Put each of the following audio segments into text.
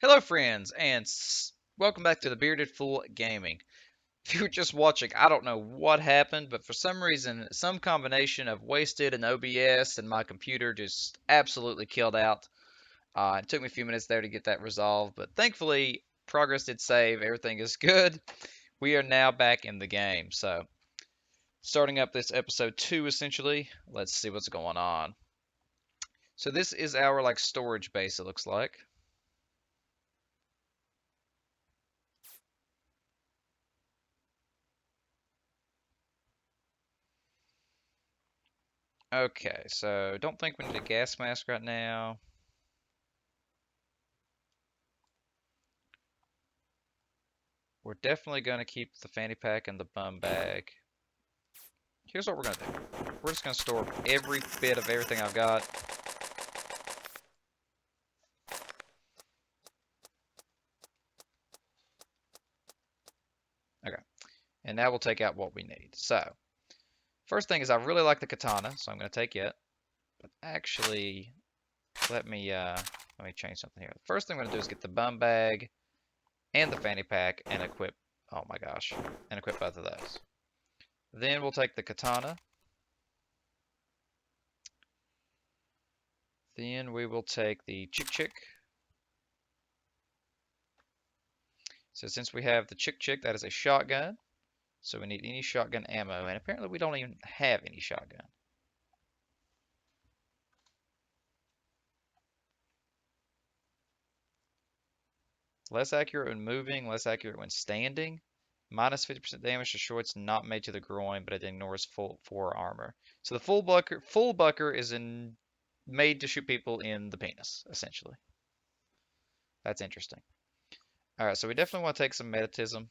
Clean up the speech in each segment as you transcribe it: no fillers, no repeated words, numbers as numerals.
Hello, friends, and welcome back to the Bearded Fool Gaming. If you were just watching, I don't know what happened, but for some reason, some combination of wasted and OBS and my computer just absolutely killed out. It took me a few minutes there to get that resolved, but thankfully, progress did save. Everything is good. We are now back in the game. So, starting up this episode 2, essentially, let's see what's going on. So this is our storage base, it looks like. Okay, so don't think we need a gas mask right now. We're definitely going to keep the fanny pack and the bum bag. Here's what we're going to do. We're just going to store every bit of everything I've got. Okay, and now we'll take out what we need. So, first thing is I really like the katana, so I'm going to take it. But actually, let me change something here. The first thing I'm going to do is get the bum bag and the fanny pack and equip, oh my gosh, and equip both of those. Then we'll take the katana. Then we will take the chick. So since we have the chick, that is a shotgun. So we need any shotgun ammo, and apparently we don't even have any shotgun. Less accurate when moving, less accurate when standing. Minus 50% damage to shorts not made to the groin, but it ignores full armor. So the full bucker is made to shoot people in the penis, essentially. That's interesting. All right, so we definitely want to take some meditism.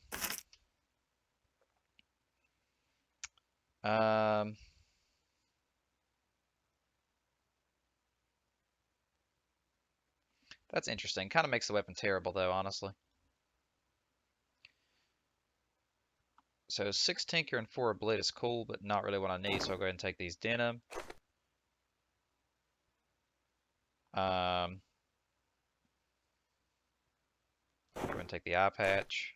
That's interesting. Kind of makes the weapon terrible, though, honestly. So 6 tinker and 4 blade is cool, but not really what I need, so I'll go ahead and take these denim. Go ahead and take the eye patch.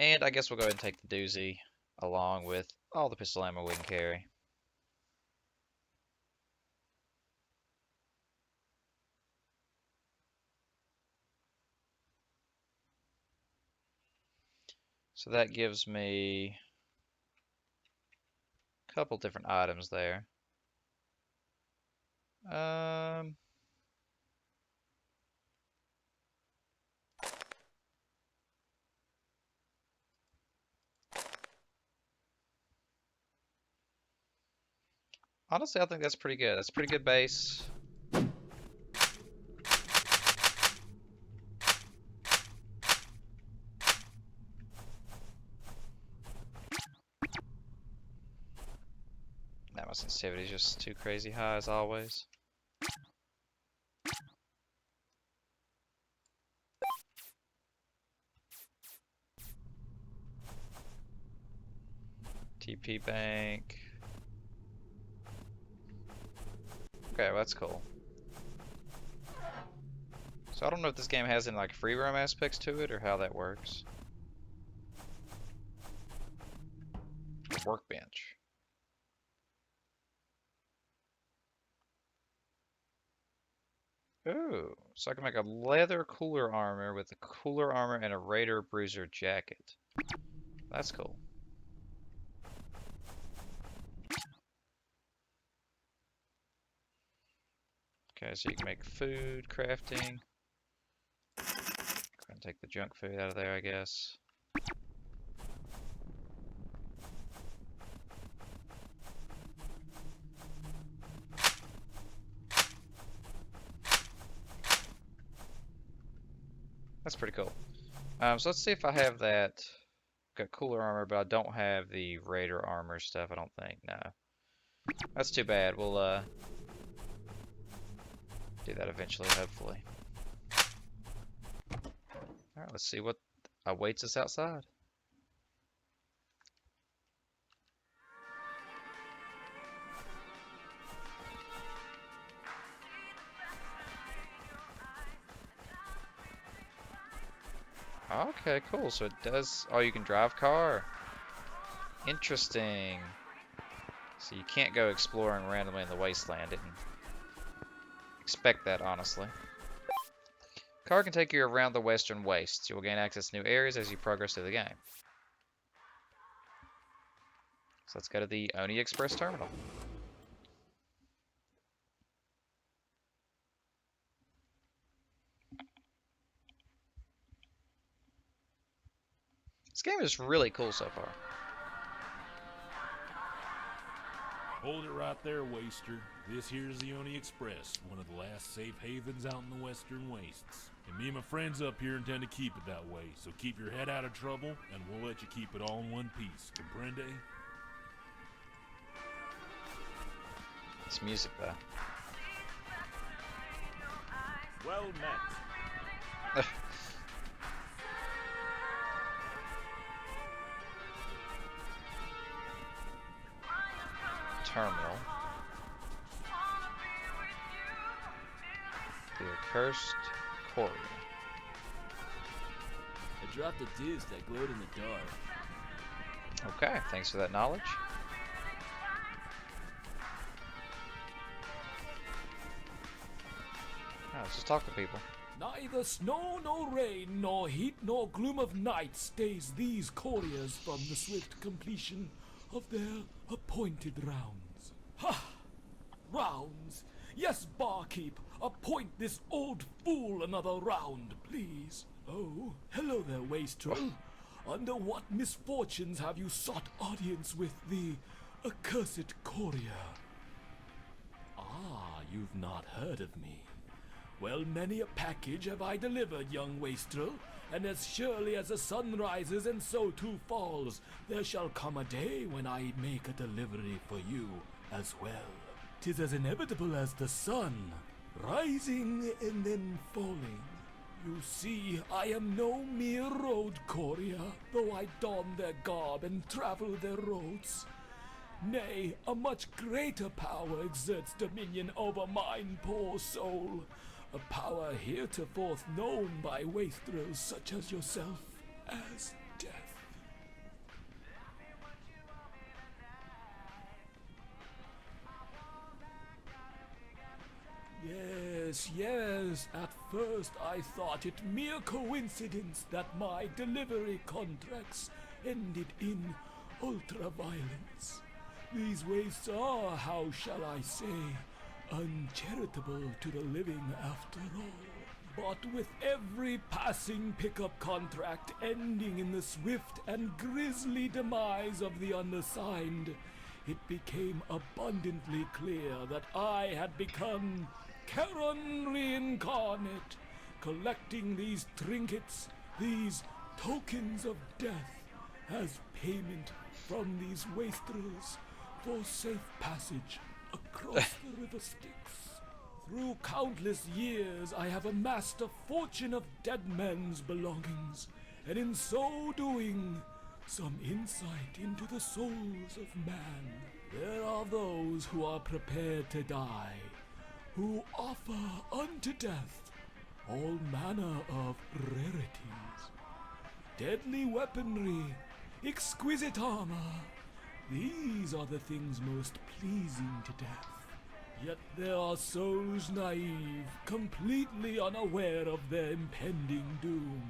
And I guess we'll go ahead and take the doozy along with all the pistol ammo we can carry. So that gives me a couple different items there. Honestly, I think that's pretty good. That's a pretty good base. Now my sensitivity is just too crazy high as always. TP bank. Okay, well, that's cool. So I don't know if this game has any free roam aspects to it or how that works. Workbench. Ooh, so I can make a leather cooler armor with a cooler armor and a raider bruiser jacket. That's cool. Okay, so you can make food crafting. Go ahead and take the junk food out of there, I guess. That's pretty cool. So let's see if I have that. Got cooler armor, but I don't have the raider armor stuff, I don't think. No. That's too bad. We'll do that eventually, hopefully. Alright, let's see what awaits us outside. Okay, cool. So it does. Oh, you can drive car. Interesting. So you can't go exploring randomly in the wasteland. Didn't expect that, honestly. Car can take you around the western wastes. You will gain access to new areas as you progress through the game. So let's go to the Oni Express terminal. This game is really cool so far. Hold it right there, Waster. This here's the Oni Express, one of the last safe havens out in the western wastes. And me and my friends up here intend to keep it that way, so keep your head out of trouble, and we'll let you keep it all in one piece. Comprende? This music, though. Well met. Terminal. The accursed courier. I dropped a disc that glowed in the dark. Okay, thanks for that knowledge. Oh, let's just talk to people. Neither snow nor rain, nor heat nor gloom of night stays these couriers from the swift completion of their appointed rounds. Ha! Rounds! Yes, barkeep, appoint this old fool another round, please. Oh, hello there, wastrel. Under what misfortunes have you sought audience with the accursed courier? Ah, you've not heard of me. Well, many a package have I delivered, young wastrel, and as surely as the sun rises and so too falls, there shall come a day when I make a delivery for you as well. 'Tis as inevitable as the sun, rising and then falling. You see, I am no mere road courier, though I don their garb and travel their roads. Nay, a much greater power exerts dominion over mine poor soul, a power heretofore known by wastrels such as yourself as death. Yes, at first I thought it mere coincidence that my delivery contracts ended in ultraviolence. These wastes are, how shall I say, uncharitable to the living after all. But with every passing pickup contract ending in the swift and grisly demise of the undersigned, it became abundantly clear that I had become Charon reincarnate, collecting these trinkets, these tokens of death, as payment from these wastrels for safe passage across the river Styx. Through countless years I have amassed a fortune of dead men's belongings, and in so doing, some insight into the souls of man. There are those who are prepared to die, who offer unto death all manner of rarities. Deadly weaponry, exquisite armor, these are the things most pleasing to death. Yet there are souls naive, completely unaware of their impending doom.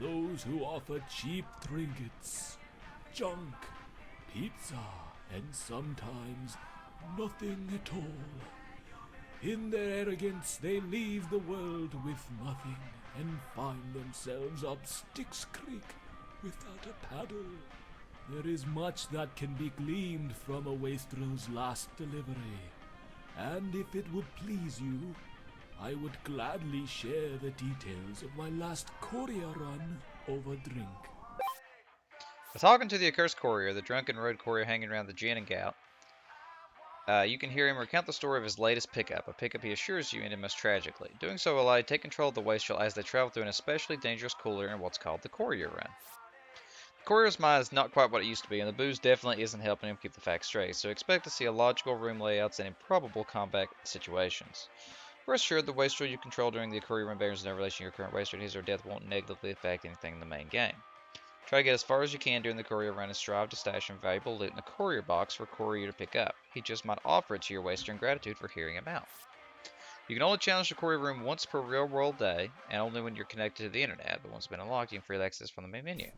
Those who offer cheap trinkets, junk, pizza, and sometimes nothing at all. In their arrogance, they leave the world with nothing and find themselves up Styx Creek without a paddle. There is much that can be gleaned from a wastrel's last delivery, and if it would please you, I would gladly share the details of my last courier run over drink. Talking to the accursed courier, the drunken road courier hanging around the gin and gout, you can hear him recount the story of his latest pickup, a pickup he assures you ended most tragically. Doing so will allow you to take control of the wastrel as they travel through an especially dangerous cooler in what's called the courier run. The courier's mind is not quite what it used to be, and the booze definitely isn't helping him keep the facts straight, so expect to see illogical room layouts and improbable combat situations. Rest assured, the waster you control during the courier run bears no relation to your current waster, and his or death won't negatively affect anything in the main game. Try to get as far as you can during the courier run and strive to stash some valuable loot in the courier box for a courier to pick up. He just might offer it to your waster in gratitude for hearing him out. You can only challenge the courier room once per real world day, and only when you're connected to the internet, but once it's been unlocked, you can freely access from the main menu.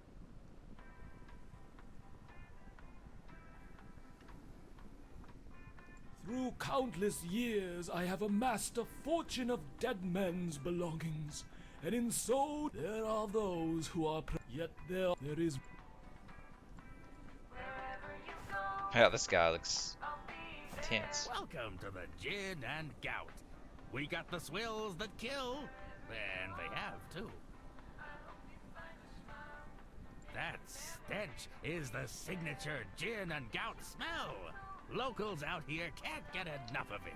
Through countless years, I have amassed a fortune of dead men's belongings, and in so there are those who are yet there is. Yeah, this guy looks intense. Welcome to the Gin and Gout. We got the swills that kill, and they have too. That stench is the signature Gin and Gout smell. Locals out here can't get enough of it.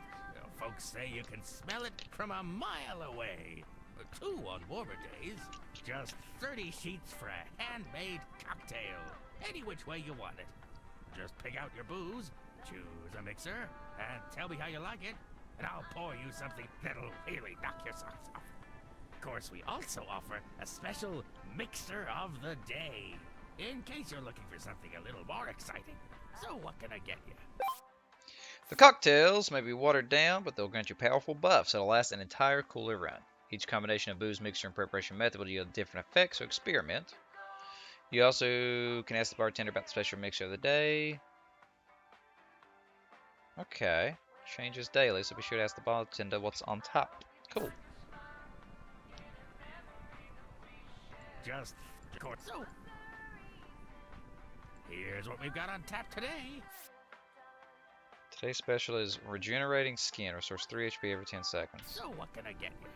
Folks say you can smell it from a mile away. 2 on warmer days. Just 30 sheets for a handmade cocktail. Any which way you want it. Just pick out your booze, choose a mixer, and tell me how you like it, and I'll pour you something that'll really knock your socks off. Of course, we also offer a special mixer of the day, in case you're looking for something a little more exciting. So what can I get you? The cocktails may be watered down, but they'll grant you powerful buffs that'll last an entire cooler run. Each combination of booze, mixture, and preparation method will yield different effects, so experiment. You also can ask the bartender about the special mixer of the day. Okay. Changes daily, so be sure to ask the bartender what's on top. Cool. Just so. Here's what we've got on tap today. Today's special is regenerating skin. Restores 3 HP every 10 seconds. So what can I get you?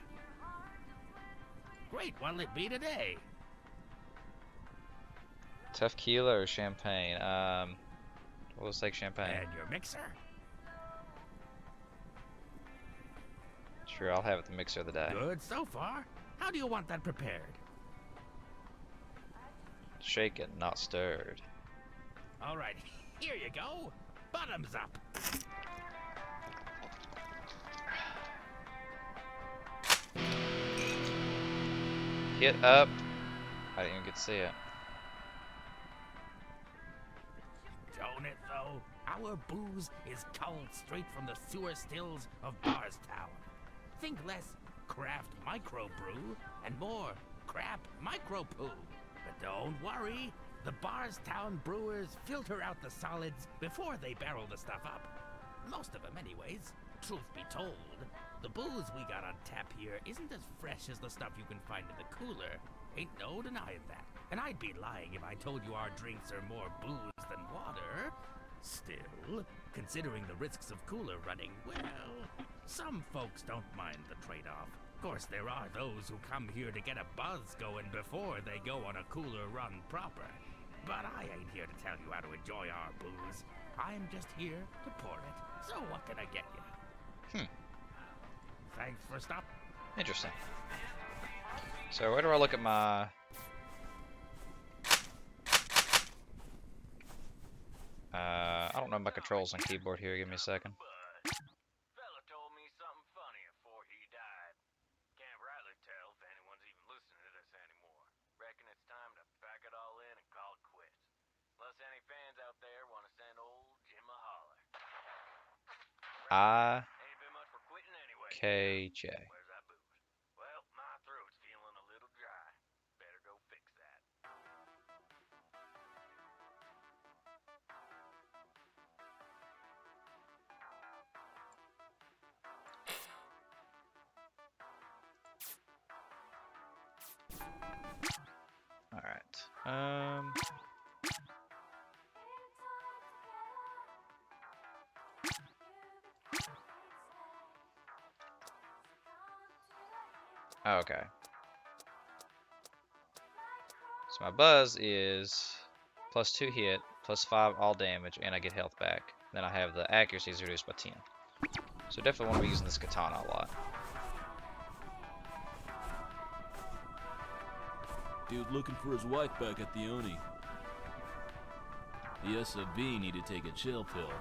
Great, what'll it be today? Tequila or champagne? We'll take champagne. And your mixer? Sure, I'll have it the mixer of the day. Good so far. How do you want that prepared? Shaken, not stirred. All right, here you go. Bottoms up. Hit up. I didn't even get to see it. Don't it, though? Our booze is culled straight from the sewer stills of Barstown. Think less craft microbrew and more crap micropoo. But don't worry, the Barstown brewers filter out the solids before they barrel the stuff up. Most of them anyways. Truth be told, the booze we got on tap here isn't as fresh as the stuff you can find in the cooler. Ain't no denying that. And I'd be lying if I told you our drinks are more booze than water. Still, considering the risks of cooler running, well, some folks don't mind the trade-off. Of course, there are those who come here to get a buzz going before they go on a cooler run proper. But I ain't here to tell you how to enjoy our booze. I'm just here to pour it. So what can I get you? Thanks for stopping. Interesting. So where do I look at my... I don't know my controls on keyboard here. Give me a second. Fella told me something funny before he died. Can't rightly tell if anyone's even listening to this anymore. Reckon it's time to pack it all in and call it quits. Unless any fans out there want to send old Jim a holler. Ain't been much for quitting anyway. KJ. Where's that booze? Well, my throat's feeling a little dry. Better go fix that. All right. Okay. So my buzz is +2 hit, +5 all damage, and I get health back. Then I have the accuracy is reduced by 10. So definitely want to be using this katana a lot. Dude looking for his wife back at the Oni. The SOV need to take a chill pill.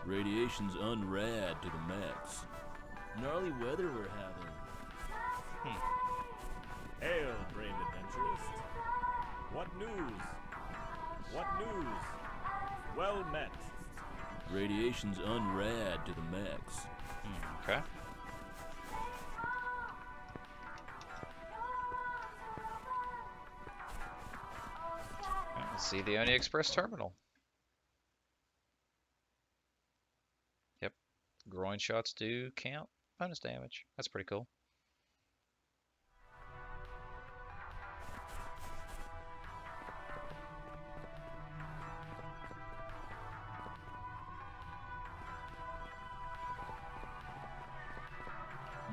Radiation's unrad to the max. Gnarly weather we're having. Hail, brave adventurist. What news? What news? Well met. Radiation's unrad to the max. Okay. Let's see the Oni Express terminal. Yep. Groin shots do count bonus damage. That's pretty cool.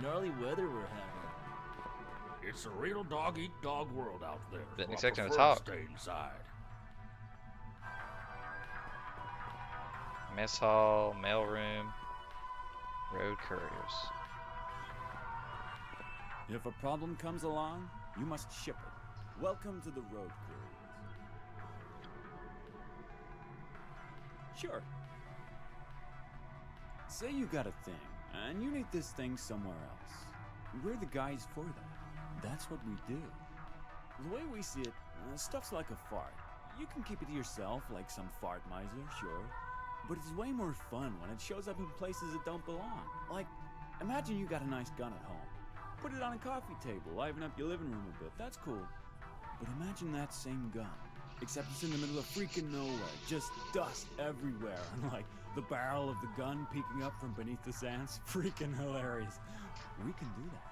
Gnarly weather we're having. It's a real dog-eat-dog world out there. Didn't so I expect him to prefer talk. Stay inside. Mess hall, mailroom, road couriers. If a problem comes along, you must ship it. Welcome to the road couriers. Sure. Say you got a thing, and you need this thing somewhere else. We're the guys for that. That's what we do. The way we see it, stuff's like a fart. You can keep it to yourself like some fart miser, sure. But it's way more fun when it shows up in places it don't belong. Like, imagine you got a nice gun at home. Put it on a coffee table, liven up your living room a bit, that's cool. But imagine that same gun, except it's in the middle of freaking nowhere, just dust everywhere, and like the barrel of the gun peeking up from beneath the sands. Freaking hilarious. We can do that.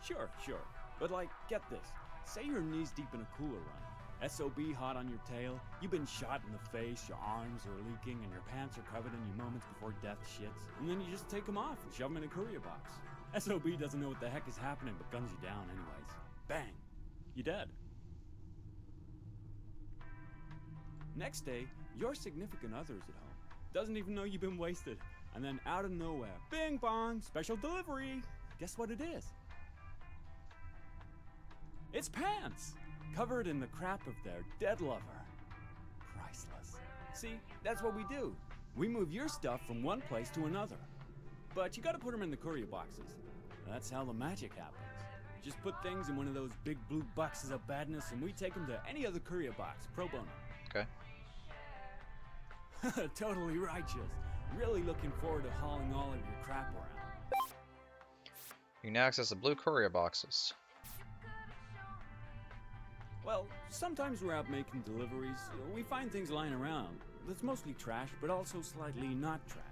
Sure. But like, get this. Say you're knees deep in a cooler run. SOB hot on your tail, you've been shot in the face, your arms are leaking, and your pants are covered in your moments before death shits. And then you just take them off and shove them in a courier box. SOB doesn't know what the heck is happening, but guns you down anyways. Bang! You're dead. Next day, your significant other's at home. Doesn't even know you've been wasted. And then out of nowhere, bing bong, special delivery! Guess what it is? It's pants! Covered in the crap of their dead lover. Priceless. See, that's what we do. We move your stuff from one place to another. But you gotta put them in the courier boxes. That's how the magic happens. Just put things in one of those big blue boxes of badness and we take them to any other courier box, pro bono. Okay. Totally righteous. Really looking forward to hauling all of your crap around. You can now access the blue courier boxes. Well, sometimes we're out making deliveries. We find things lying around. That's mostly trash, but also slightly not trash.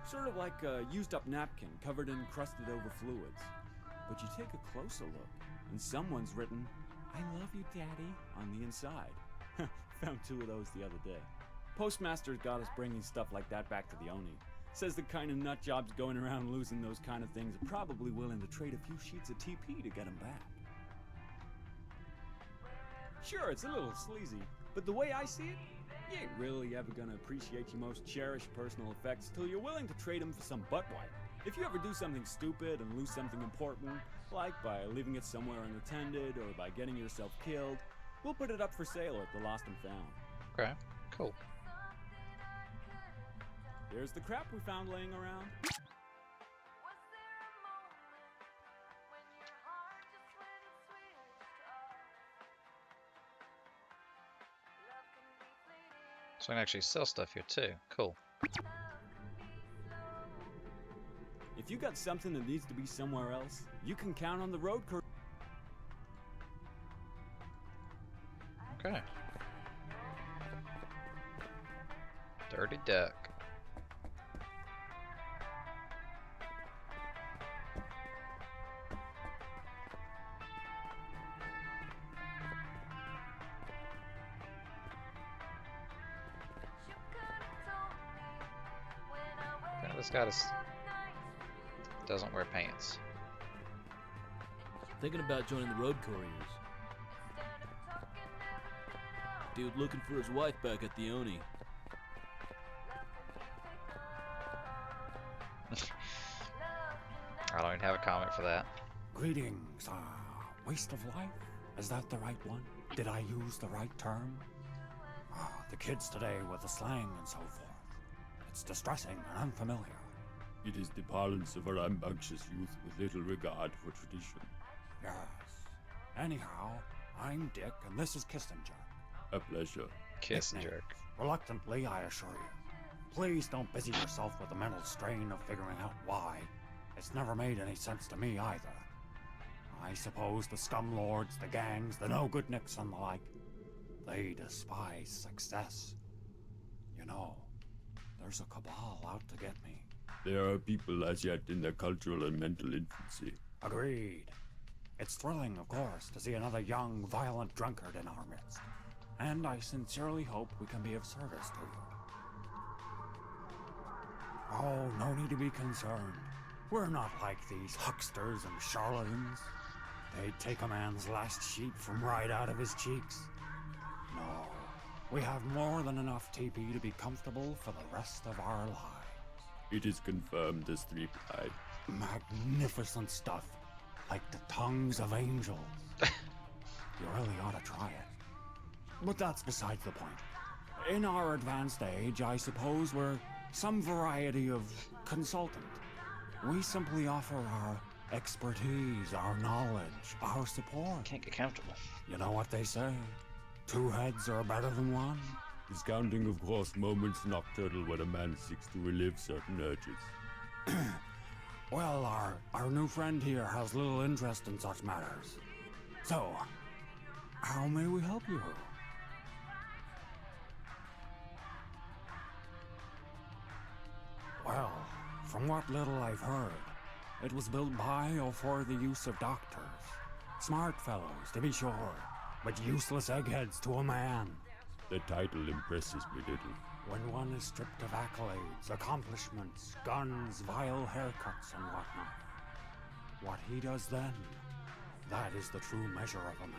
Sort of like a used up napkin covered in crusted over fluids. But you take a closer look, and someone's written, "I love you, Daddy," on the inside. Found 2 of those the other day. Postmaster's got us bringing stuff like that back to the Oni. Says the kind of nut jobs going around losing those kind of things are probably willing to trade a few sheets of TP to get them back. Sure, it's a little sleazy, but the way I see it, you ain't really ever gonna appreciate your most cherished personal effects till you're willing to trade them for some butt wipe. If you ever do something stupid and lose something important, like by leaving it somewhere unattended or by getting yourself killed, we'll put it up for sale at the Lost and Found. Okay, cool. Here's the crap we found laying around. So I can actually sell stuff here too. Cool. If you got something that needs to be somewhere else, you can count on the road courier. Okay. Dirty Duck. Yeah, this guy doesn't wear pants. Thinking about joining the road couriers. Dude looking for his wife back at the Oni. I don't even have a comment for that. Greetings, waste of life? Is that the right one? Did I use the right term? The kids today with the slang and so forth. It's distressing and unfamiliar. It is the parlance of a rambunctious youth with little regard for tradition. Yes. Anyhow, I'm Dick, and this is Kissinger. A pleasure. Kiss and Nicknames. jerk. Reluctantly, I assure you. Please don't busy yourself with the mental strain of figuring out why. It's never made any sense to me either. I suppose the scum lords, the gangs, the no-good nicks and the like, they despise success. You know, there's a cabal out to get me. There are people as yet in their cultural and mental infancy. Agreed. It's thrilling, of course, to see another young, violent drunkard in our midst. And I sincerely hope we can be of service to you. Oh, no need to be concerned. We're not like these hucksters and charlatans. They'd take a man's last sheet from right out of his cheeks. No, we have more than enough TP to be comfortable for the rest of our lives. It is confirmed as 3-ply. Magnificent stuff, like the tongues of angels. You really ought to try it. But that's besides the point. In our advanced age, I suppose we're some variety of consultant. We simply offer our expertise, our knowledge, our support. Can't get comfortable. You know what they say? 2 heads are better than one. Discounting, of course, moments nocturnal when a man seeks to relive certain urges. Well, our new friend here has little interest in such matters. So, how may we help you? Well, from what little I've heard, it was built by or for the use of doctors. Smart fellows, to be sure, but useless eggheads to a man. The title impresses me little. When one is stripped of accolades, accomplishments, guns, vile haircuts, and whatnot. What he does then, that is the true measure of a man.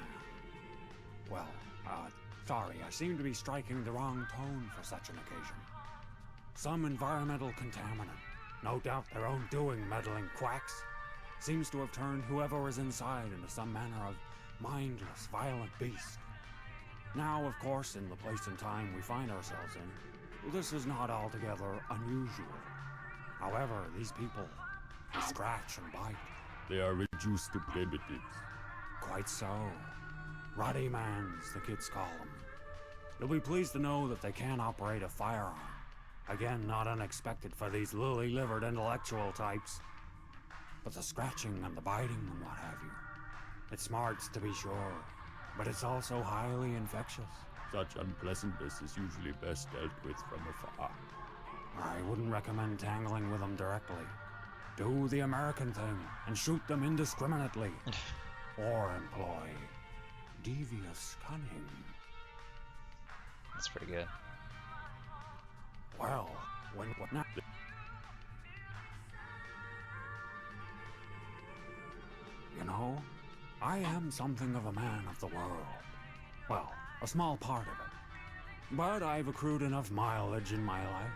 Well, sorry, I seem to be striking the wrong tone for such an occasion. Some environmental contaminant, no doubt their own doing, meddling quacks, seems to have turned whoever was inside into some manner of mindless, violent beast. Now, of course, in the place and time we find ourselves in, this is not altogether unusual. However, these people, they scratch and bite. They are reduced to primitives. Quite so. Ruddy mans, the kids call them. You'll be pleased to know that they can operate a firearm. Again, not unexpected for these lily-livered intellectual types. But the scratching and the biting and what have you, it smarts to be sure, but it's also highly infectious. Such unpleasantness is usually best dealt with from afar. I wouldn't recommend tangling with them directly. Do the American thing and shoot them indiscriminately. Or employ devious cunning. That's pretty good. Well, what now? You know, I am something of a man of the world. Well, a small part of it. But I've accrued enough mileage in my life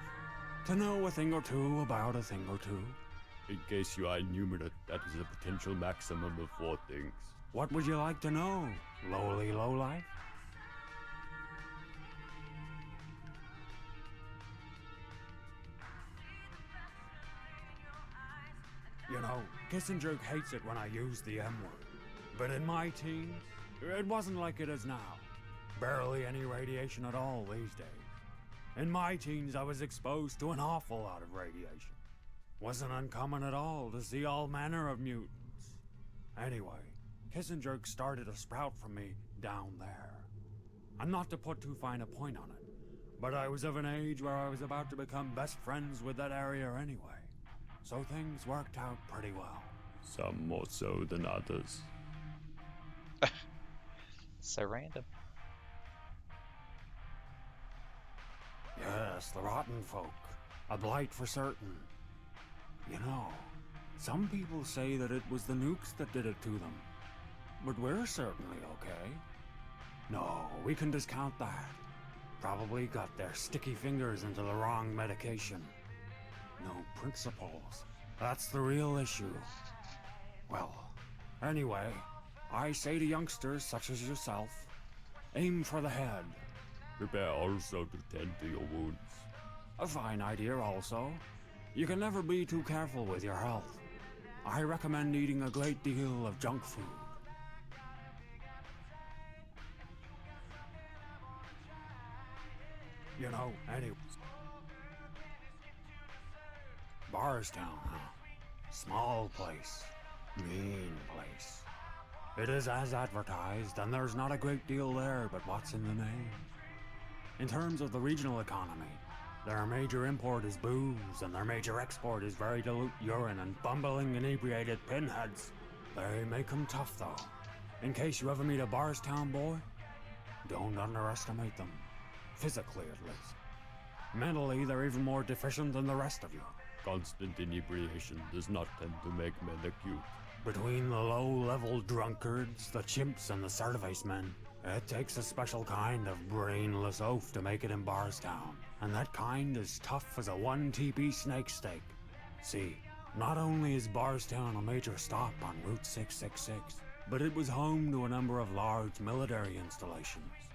to know a thing or two about a thing or two. In case you are enumerate, that is a potential maximum of 4 things. What would you like to know, lowly lowlife? You know, Kissinger hates it when I use the M-word. But in my teens, it wasn't like it is now. Barely any radiation at all these days. In my teens, I was exposed to an awful lot of radiation. Wasn't uncommon at all to see all manner of mutants. Anyway, Kissinger started to sprout from me down there. And not to put too fine a point on it, but I was of an age where I was about to become best friends with that area anyway. So things worked out pretty well. Some more so than others. So random. Yes, the rotten folk. A blight for certain. You know, some people say that it was the nukes that did it to them. But we're certainly okay. No, we can discount that. Probably got their sticky fingers into the wrong medication. No principles. That's the real issue. Well, anyway, I say to youngsters such as yourself, aim for the head. Prepare also to tend to your wounds. A fine idea also. You can never be too careful with your health. I recommend eating a great deal of junk food. You know, anyways. Barstown, huh? Small place. Mean place. It is as advertised, and there's not a great deal there but what's in the name. In terms of the regional economy, their major import is booze, and their major export is very dilute urine and bumbling inebriated pinheads. They make 'em tough, though. In case you ever meet a Barstown boy, don't underestimate them. Physically, at least. Mentally, they're even more deficient than the rest of you. Constant inebriation does not tend to make men acute. Between the low-level drunkards, the chimps, and the service men, it takes a special kind of brainless oaf to make it in Barstown. And that kind is tough as a 1 TP snake steak. See, not only is Barstown a major stop on Route 666, but it was home to a number of large military installations.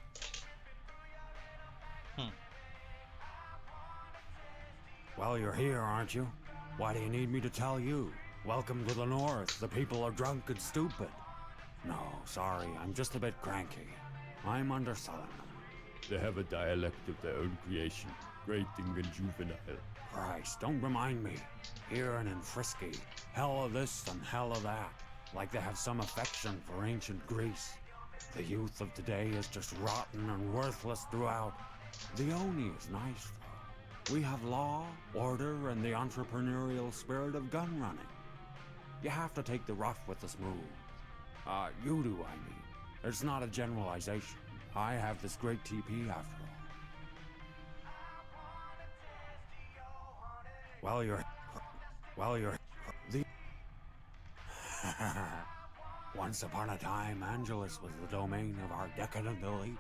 Well, you're here, aren't you? Why do you need me to tell you? Welcome to the North. The people are drunk and stupid. No, sorry, I'm just a bit cranky. I'm underselling them. They have a dialect of their own creation, grating and juvenile. Christ, don't remind me. Here and in Frisky, hell of this and hell of that. Like they have some affection for ancient Greece. The youth of today is just rotten and worthless throughout. The Oni is nice, though. We have law, order, and the entrepreneurial spirit of gun running. You have to take the rough with the smooth. You do, I mean. It's not a generalization. I have this great TP after all. The... Once upon a time, Angelus was the domain of our decadent elite.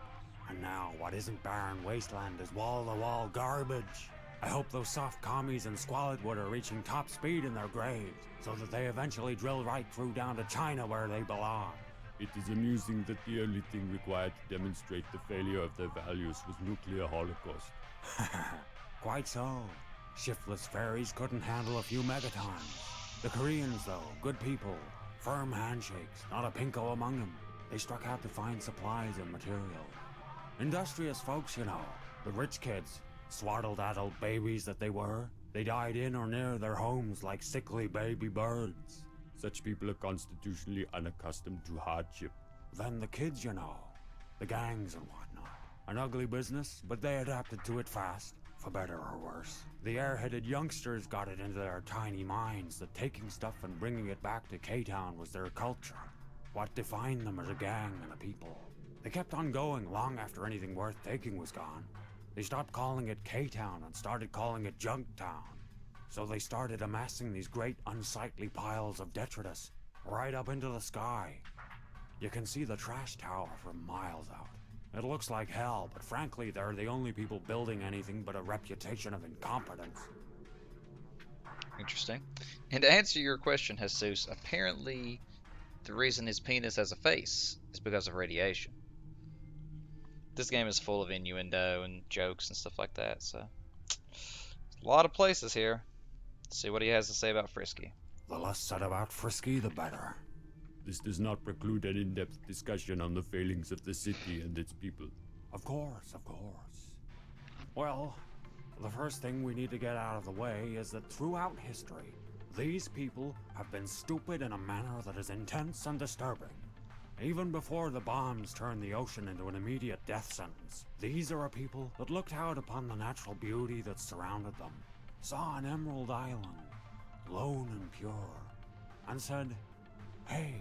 And now, what isn't barren wasteland is wall-to-wall garbage. I hope those soft commies in Squalidwood are reaching top speed in their graves, so that they eventually drill right through down to China where they belong. It is amusing that the only thing required to demonstrate the failure of their values was nuclear holocaust. Quite so. Shiftless fairies couldn't handle a few megatons. The Koreans, though, good people. Firm handshakes, not a pinko among them. They struck out to find supplies and material. Industrious folks, you know. The rich kids. Swaddle-daddle babies that they were. They died in or near their homes like sickly baby birds. Such people are constitutionally unaccustomed to hardship. Then the kids, you know. The gangs and whatnot. An ugly business, but they adapted to it fast. For better or worse. The airheaded youngsters got it into their tiny minds that taking stuff and bringing it back to K-Town was their culture. What defined them as a gang and a people. They kept on going long after anything worth taking was gone. They stopped calling it K-Town and started calling it Junktown. So they started amassing these great unsightly piles of detritus right up into the sky. You can see the trash tower from miles out. It looks like hell, but frankly, they're the only people building anything but a reputation of incompetence. Interesting. And to answer your question, Jesus, apparently the reason his penis has a face is because of radiation. This game is full of innuendo and jokes and stuff like that, so a lot of places here. Let's see what he has to say about Frisky. The less said about Frisky, the better. This does not preclude an in-depth discussion on the failings of the city and its people. Of course, of course. Well, the first thing we need to get out of the way is that throughout history, these people have been stupid in a manner that is intense and disturbing. Even before the bombs turned the ocean into an immediate death sentence, these are a people that looked out upon the natural beauty that surrounded them, saw an emerald island, lone and pure, and said, hey,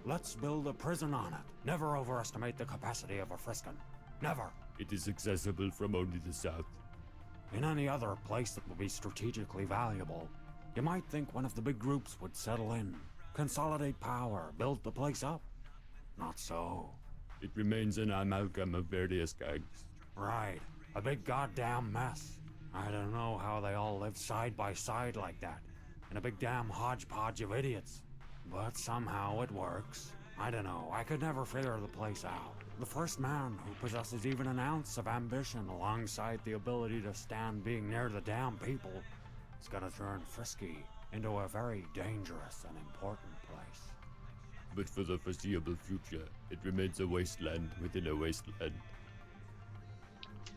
let's build a prison on it. Never overestimate the capacity of a Friskin. Never. It is accessible from only the south. In any other place that would be strategically valuable, you might think one of the big groups would settle in, consolidate power, build the place up. Not so. It remains an amalgam of various gangs. Right. A big goddamn mess. I don't know how they all live side by side like that, in a big damn hodgepodge of idiots. But somehow it works. I don't know, I could never figure the place out. The first man who possesses even an ounce of ambition alongside the ability to stand being near the damn people It's gonna turn Frisky into a very dangerous and important place. But for the foreseeable future, it remains a wasteland within a wasteland.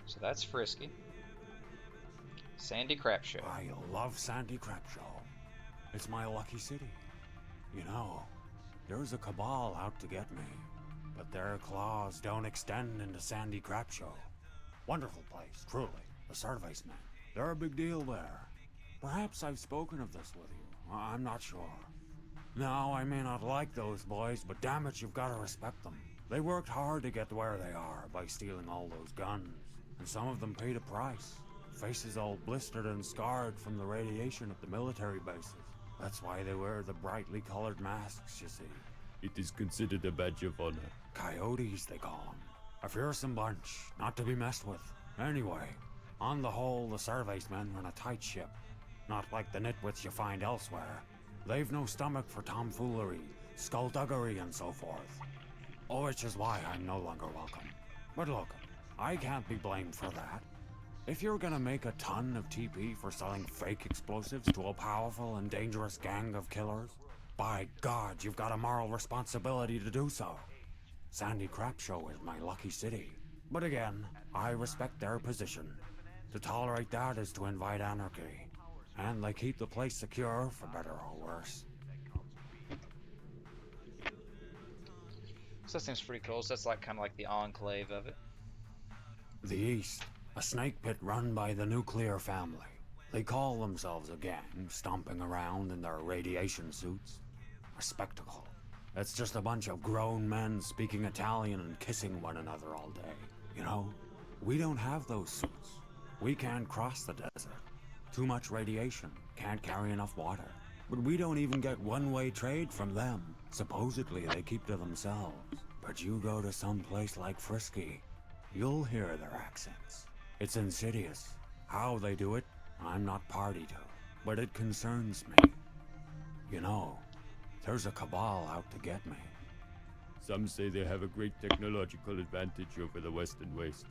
So that's Frisky. Sandy Crap Show. I love Sandy Crap Show. It's my lucky city. You know, there's a cabal out to get me, but their claws don't extend into Sandy Crap Show. Wonderful place, truly. The Servicemen. They're a big deal there. Perhaps I've spoken of this with you. I'm not sure. No, I may not like those boys, but damn it, you've got to respect them. They worked hard to get to where they are by stealing all those guns, and some of them paid a price. Faces all blistered and scarred from the radiation at the military bases. That's why they wear the brightly colored masks, you see. It is considered a badge of honor. Coyotes, they call them. A fearsome bunch, not to be messed with. Anyway, on the whole, the Servicemen run a tight ship. Not like the nitwits you find elsewhere. They've no stomach for tomfoolery, skullduggery, and so forth. Oh, which is why I'm no longer welcome. But look, I can't be blamed for that. If you're gonna make a ton of TP for selling fake explosives to a powerful and dangerous gang of killers, by God, you've got a moral responsibility to do so. Sandy Crap Show is my lucky city. But again, I respect their position. To tolerate that is to invite anarchy. And they keep the place secure, for better or worse. So that seems pretty cool. So that's like kind of like the enclave of it. The East, a snake pit run by the nuclear family. They call themselves a gang, stomping around in their radiation suits. A spectacle. It's just a bunch of grown men speaking Italian and kissing one another all day. You know, we don't have those suits. We can't cross the desert. Too much radiation, can't carry enough water. But we don't even get one-way trade from them. Supposedly they keep to themselves. But you go to some place like Frisky, you'll hear their accents. It's insidious. How they do it, I'm not party to. But it concerns me. You know, there's a cabal out to get me. Some say they have a great technological advantage over the Western Wastes.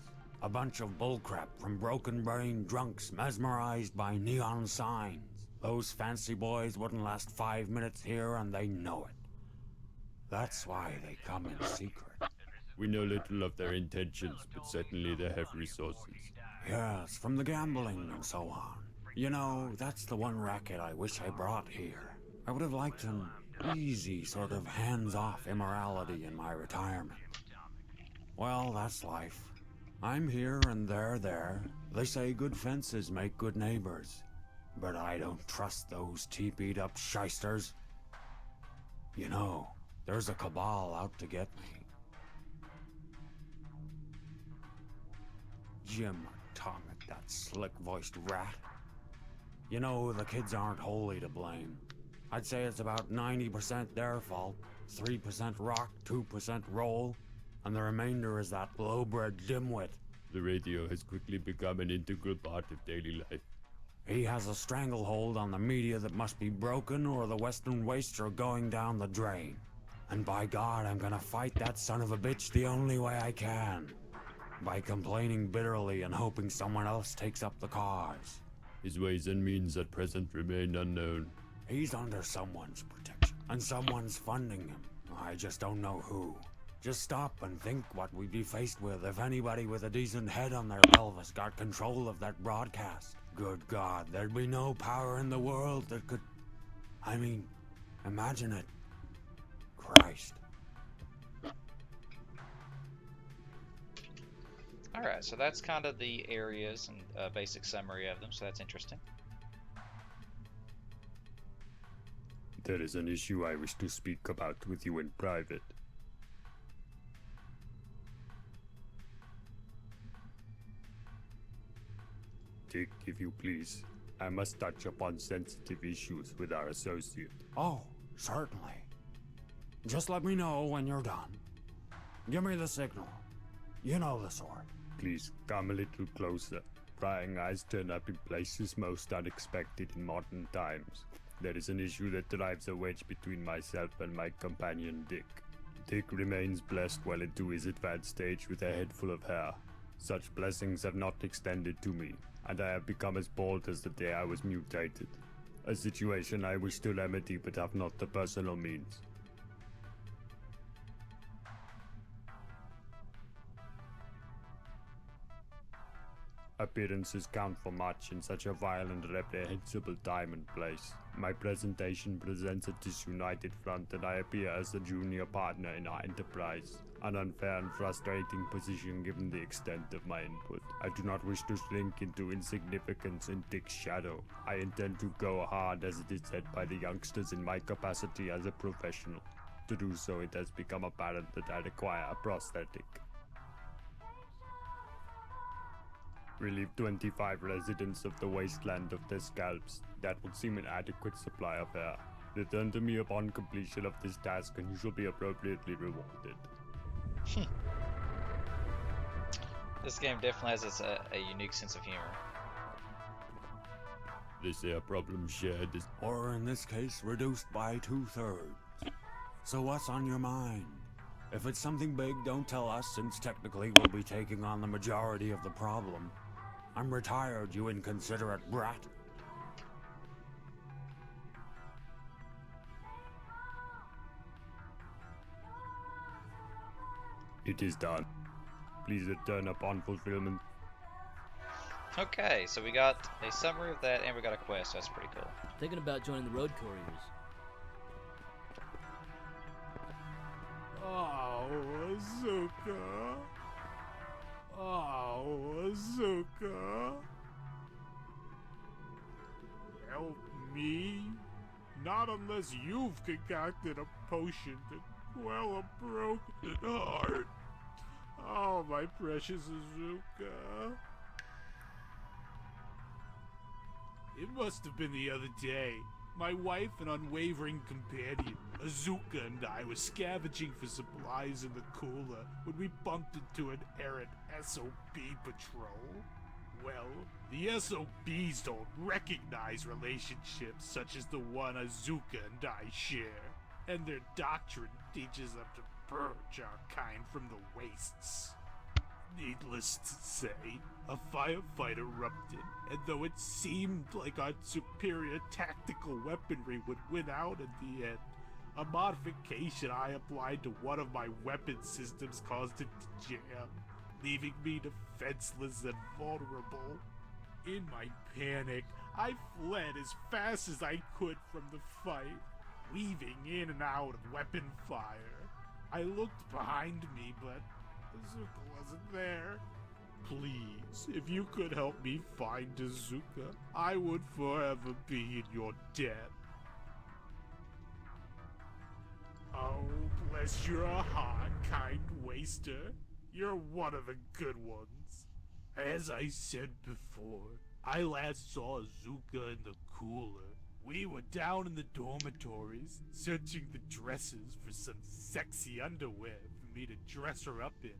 A bunch of bullcrap from broken-brained drunks mesmerized by neon signs. Those fancy boys wouldn't last 5 minutes here, and they know it. That's why they come in secret. We know little of their intentions, but certainly they have resources. Yes, from the gambling and so on. You know, that's the one racket I wish I brought here. I would have liked an easy, sort of hands-off immorality in my retirement. Well, that's life. I'm here and they're there. They say good fences make good neighbors. But I don't trust those teepeed up shysters. You know, there's a cabal out to get me. Jim Atomic, that slick-voiced rat. You know, the kids aren't wholly to blame. I'd say it's about 90% their fault, 3% rock, 2% roll, and the remainder is that low-bred dimwit. The radio has quickly become an integral part of daily life. He has a stranglehold on the media that must be broken or the Western Wastes are going down the drain. And by God, I'm gonna fight that son of a bitch the only way I can. By complaining bitterly and hoping someone else takes up the cause. His ways and means at present remain unknown. He's under someone's protection, and someone's funding him. I just don't know who. Just stop and think what we'd be faced with if anybody with a decent head on their pelvis got control of that broadcast. Good God, there'd be no power in the world that could... I mean, imagine it. Christ. Alright, so that's kind of the areas and a basic summary of them, so that's interesting. There is an issue I wish to speak about with you in private. Dick, if you please, I must touch upon sensitive issues with our associate. Oh, certainly. Just let me know when you're done. Give me the signal. You know the sort. Please, come a little closer. Prying eyes turn up in places most unexpected in modern times. There is an issue that drives a wedge between myself and my companion Dick. Dick remains blessed well into his advanced age with a head full of hair. Such blessings have not extended to me. and I have become as bold as the day I was mutated. A situation I wish to remedy but have not the personal means. Appearances count for much in such a vile and reprehensible time and place. My presentation presents a disunited front and I appear as the junior partner in our enterprise. An unfair and frustrating position given the extent of my input. I do not wish to shrink into insignificance in Dick's shadow. I intend to go hard as it is said by the youngsters in my capacity as a professional. To do so, it has become apparent that I require a prosthetic. Relieve 25 residents of the wasteland of their scalps. That would seem an adequate supply of air. Return to me upon completion of this task and you shall be appropriately rewarded. This game definitely has a unique sense of humor. This here problem shared is... Or in this case, reduced by 2/3. So what's on your mind? If it's something big, don't tell us, since technically we'll be taking on the majority of the problem. I'm retired, you inconsiderate brat. It is done. Please return upon fulfillment. Okay, so we got a summary of that and we got a quest. That's pretty cool. Thinking about joining the road couriers. Oh, Azuka. Oh, Azuka. Help me? Not unless you've concocted a potion to quell a broken heart. Oh, my precious Azuka. It must have been the other day. My wife and unwavering companion, Azuka, and I were scavenging for supplies in the cooler when we bumped into an errant SOB patrol. Well, the SOBs don't recognize relationships such as the one Azuka and I share, and their doctrine teaches them to purge our kind from the wastes. Needless to say, a firefight erupted, and though it seemed like our superior tactical weaponry would win out at the end, a modification I applied to one of my weapon systems caused it to jam, leaving me defenseless and vulnerable. In my panic, I fled as fast as I could from the fight, weaving in and out of weapon fire. I looked behind me, but Azuka wasn't there. Please, if you could help me find Azuka, I would forever be in your debt. Oh, bless your heart, kind waster. You're one of the good ones. As I said before, I last saw Azuka in the cooler. We were down in the dormitories, searching the dressers for some sexy underwear for me to dress her up in.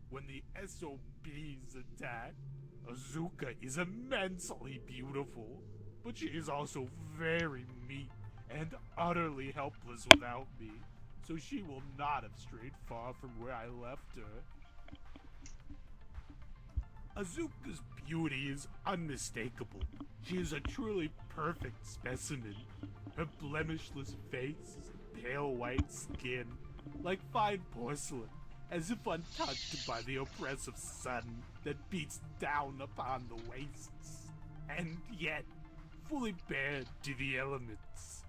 When the SOBs attack, Azuka is immensely beautiful, but she is also very meek and utterly helpless without me, so she will not have strayed far from where I left her. Azuka's beauty is unmistakable. She is a truly perfect specimen. Her blemishless face, pale white skin, like fine porcelain, as if untouched by the oppressive sun that beats down upon the wastes, and yet fully bared to the elements.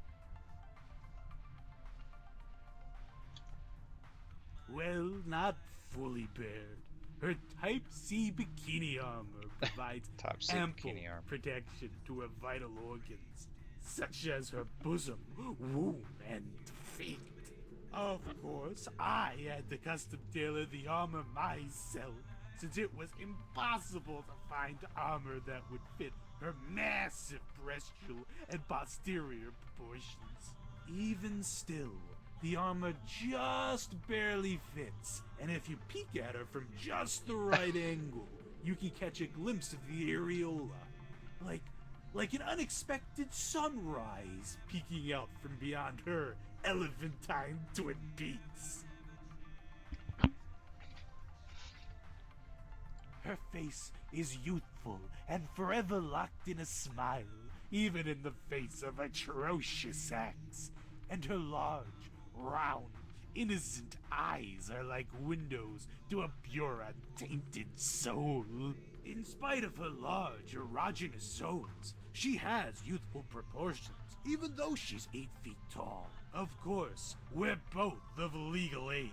Well, not fully bared. Her Type C bikini armor provides Type C ample bikini armor. protection to her vital organs, such as her bosom, womb, and feet. Of course, I had to custom tailor the armor myself, since it was impossible to find armor that would fit her massive breastule and posterior proportions. Even still, the armor just barely fits, and if you peek at her from just the right angle, you can catch a glimpse of the areola, like an unexpected sunrise peeking out from beyond her elephantine Twin Peaks. Her face is youthful and forever locked in a smile, even in the face of atrocious acts. And her large, round, innocent eyes are like windows to a pure, untainted soul. In spite of her large, erogenous zones, she has youthful proportions, even though she's 8 feet tall. Of course, we're both of legal age,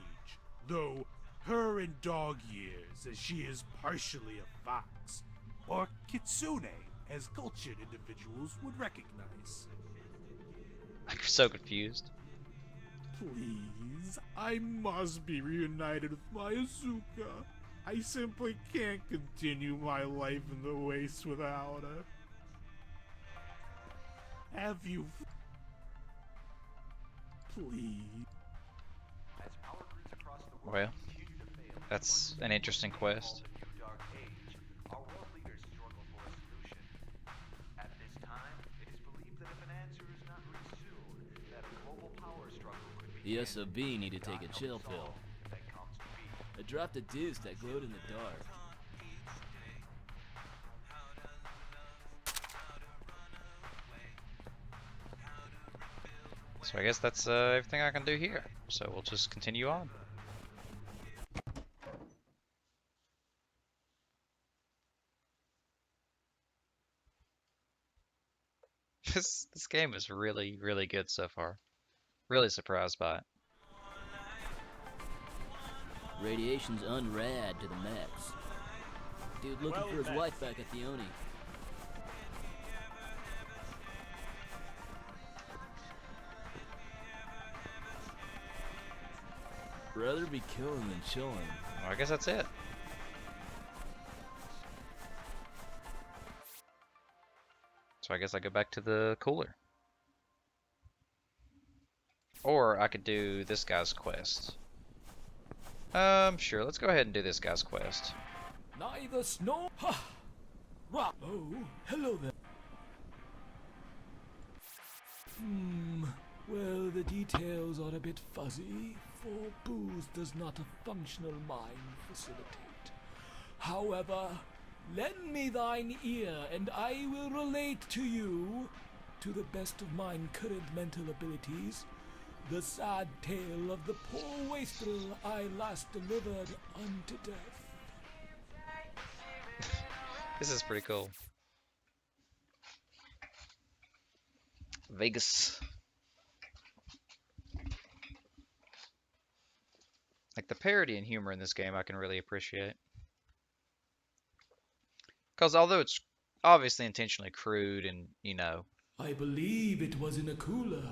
though her in dog years, as she is partially a fox, or kitsune, as cultured individuals would recognize. I'm so confused. Please, I must be reunited with my Azuka. I simply can't continue my life in the waste without her. Have you... Please. Well, that's an interesting quest. The SOB need to take a chill pill. I dropped a deuce that glowed in the dark. So I guess that's everything I can do here. So we'll just continue on. This game is really, really good so far. Really surprised by it. Radiation's unrad to the max. Dude looking for his wife back at the Oni. Rather be killing than chilling. Well, I guess that's it. So I guess I go back to the cooler. Or I could do this guy's quest. Sure, let's go ahead and do this guy's quest. Neither snow. Ha! Rock. Oh, hello there. Well, the details are a bit fuzzy, for booze does not a functional mind facilitate. However, lend me thine ear, and I will relate to you, to the best of mine current mental abilities, the sad tale of the poor wastrel I last delivered unto death. This is pretty cool. Vegas. Like the parody and humor in this game I can really appreciate. Because although it's obviously intentionally crude and, you know... I believe it was in a cooler,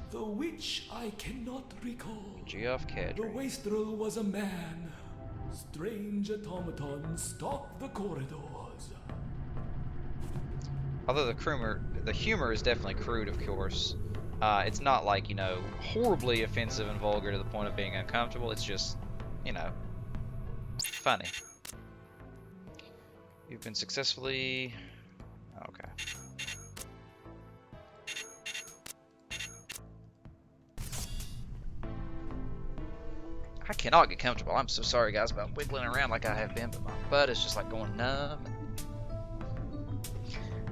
the which I cannot recall. Geoff Cadre. The wastrel was a man. Strange automatons stalked the corridors. Although the humor is definitely crude, of course. It's not like, you know, horribly offensive and vulgar to the point of being uncomfortable. It's just, you know, funny. You've been successfully... Okay. I cannot get comfortable. I'm so sorry, guys, about wiggling around like I have been, but my butt is just like going numb.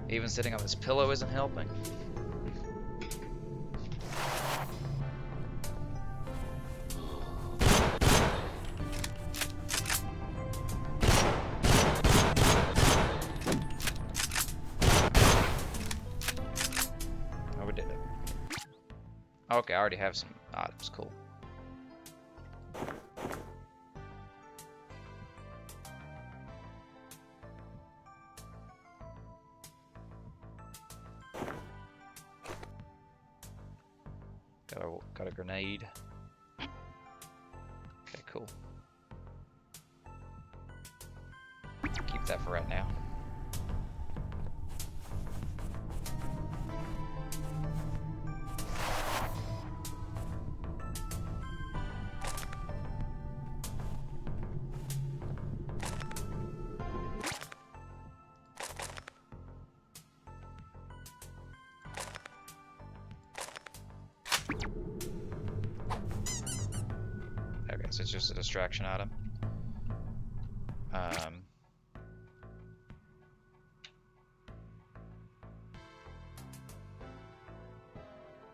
Even sitting on this pillow isn't helping. Oh, we did it. Okay, I already have some items. Cool. Got a grenade. Okay, cool. Keep that for right now. So it's just a distraction item.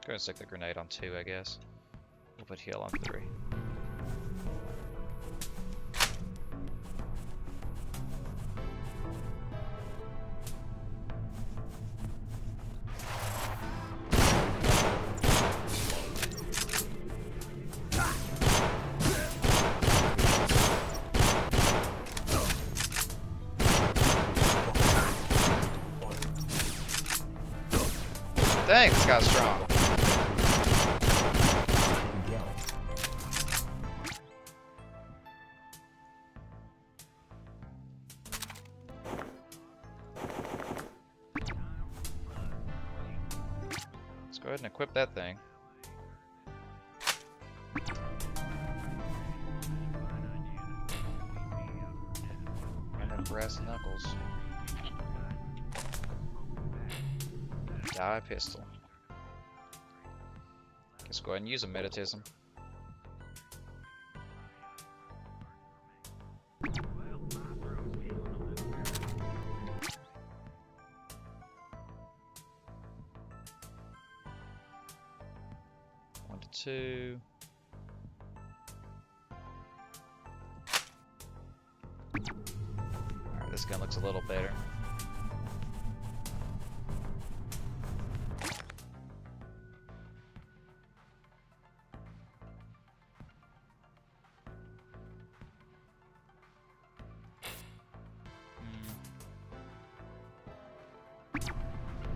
Go ahead and stick the grenade on 2, I guess. We'll put heal on 3. Dang, this guy's strong. Let's go ahead and equip that thing. And then brass knuckles. Die pistol. Let's go ahead and use a meditism. One to 2. Alright, this gun looks a little better.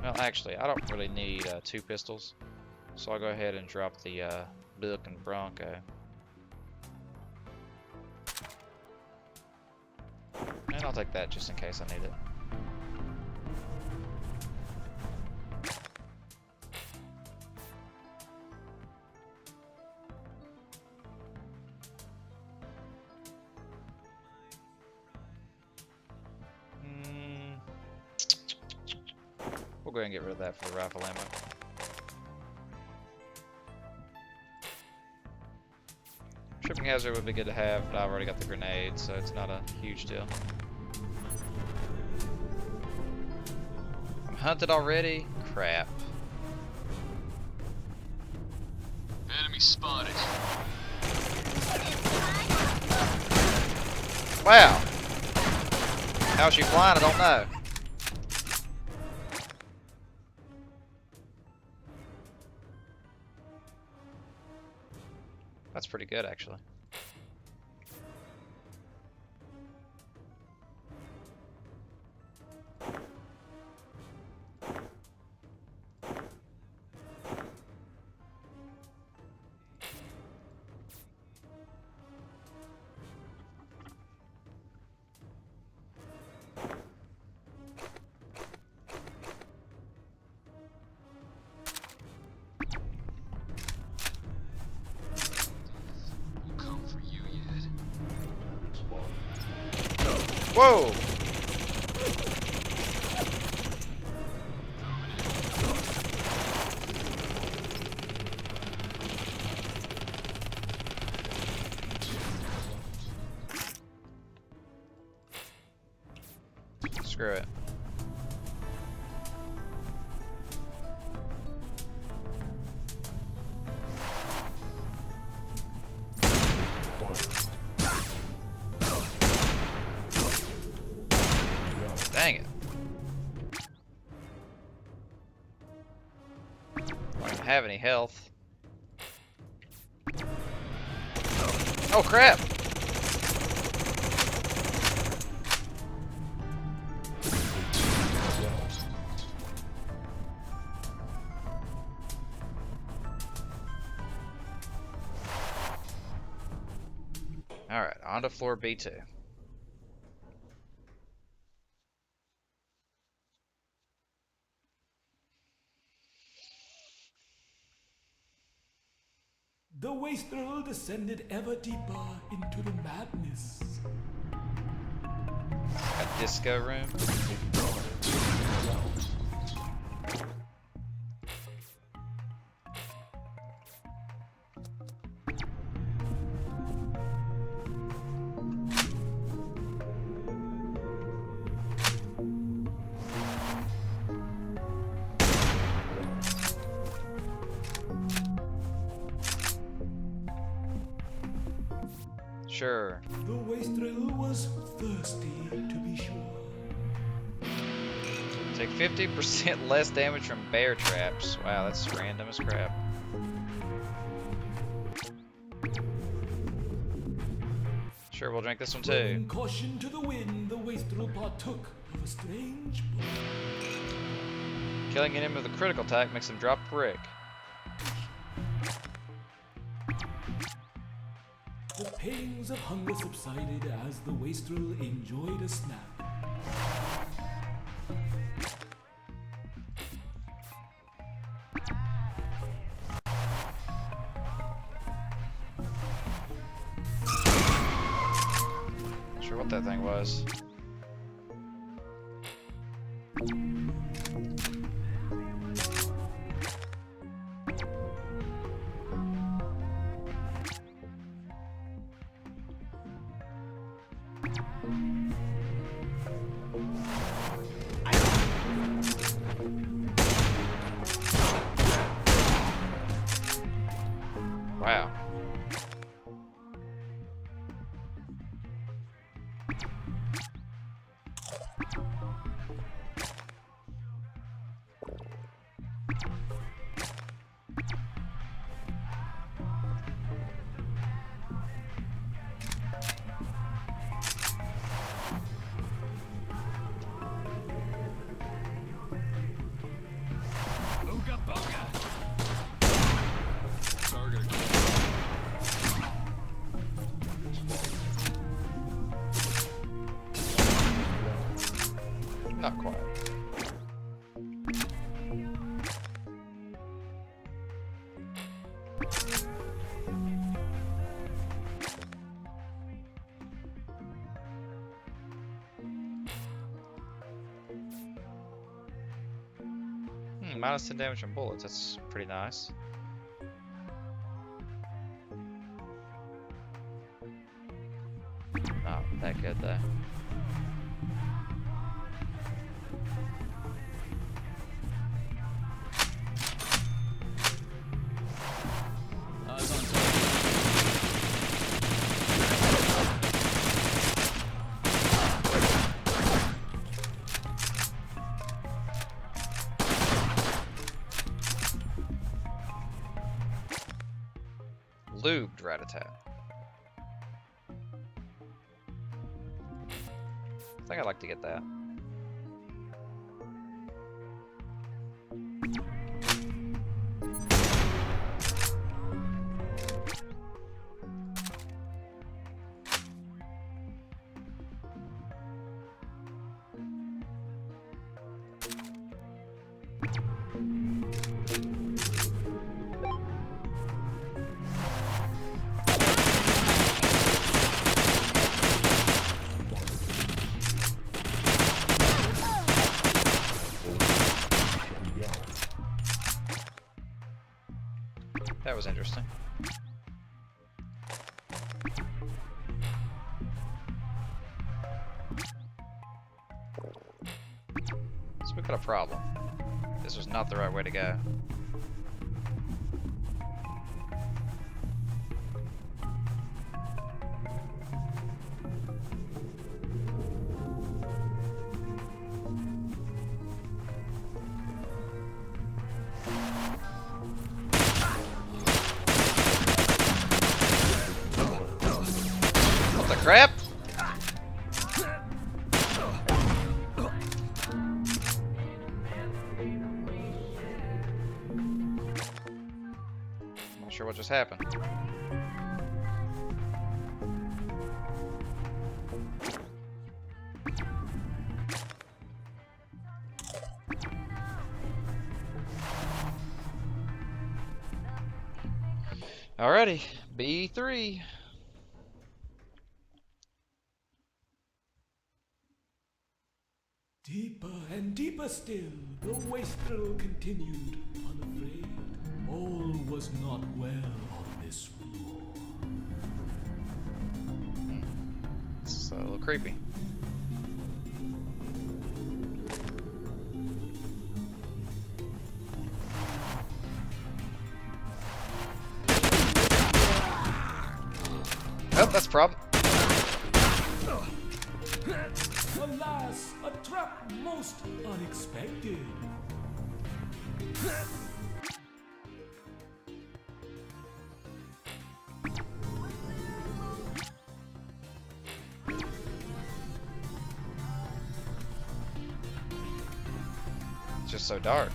Well, actually, I don't really need 2 pistols, so I'll go ahead and drop the Bilk and Bronco. And I'll take that just in case I need it. We'll go ahead and get rid of that for rifle ammo. Tripping hazard would be good to have, but I've already got the grenade, so it's not a huge deal. I'm hunted already? Crap. Enemy spotted. Wow! How's she flying? I don't know. That's pretty good, actually. Whoa! Screw it. Dang it. I don't even have any health. Oh crap! Alright, on to floor B2. The wastrel descended ever deeper into the madness. A disco room. Sure. The wastrel was thirsty, to be sure. Take 50% less damage from bear traps. Wow, that's random as crap. Sure, we'll drink this one too. Throwing caution to the wind, the wastrel partook of a strange boon. Killing an enemy with a critical attack makes him drop a brick. The pangs of hunger subsided as the wastrel enjoyed a snack. Not sure what that thing was. Wow. Ooga booga! Not quite. Minus 10 damage from bullets. That's pretty nice. Not that good though. Eyes on target. Lubed rat-a-tat. I think I'd like to get that. That was interesting. So we got a problem. This was not the right way to go. What the crap? Not sure what just happened. Alrighty, B3. Deeper and deeper still, the wastrel continued, unafraid. All was not well on this floor. It's a little creepy. Oh, That's a problem. Alas, a trap most unexpected. It's just so dark.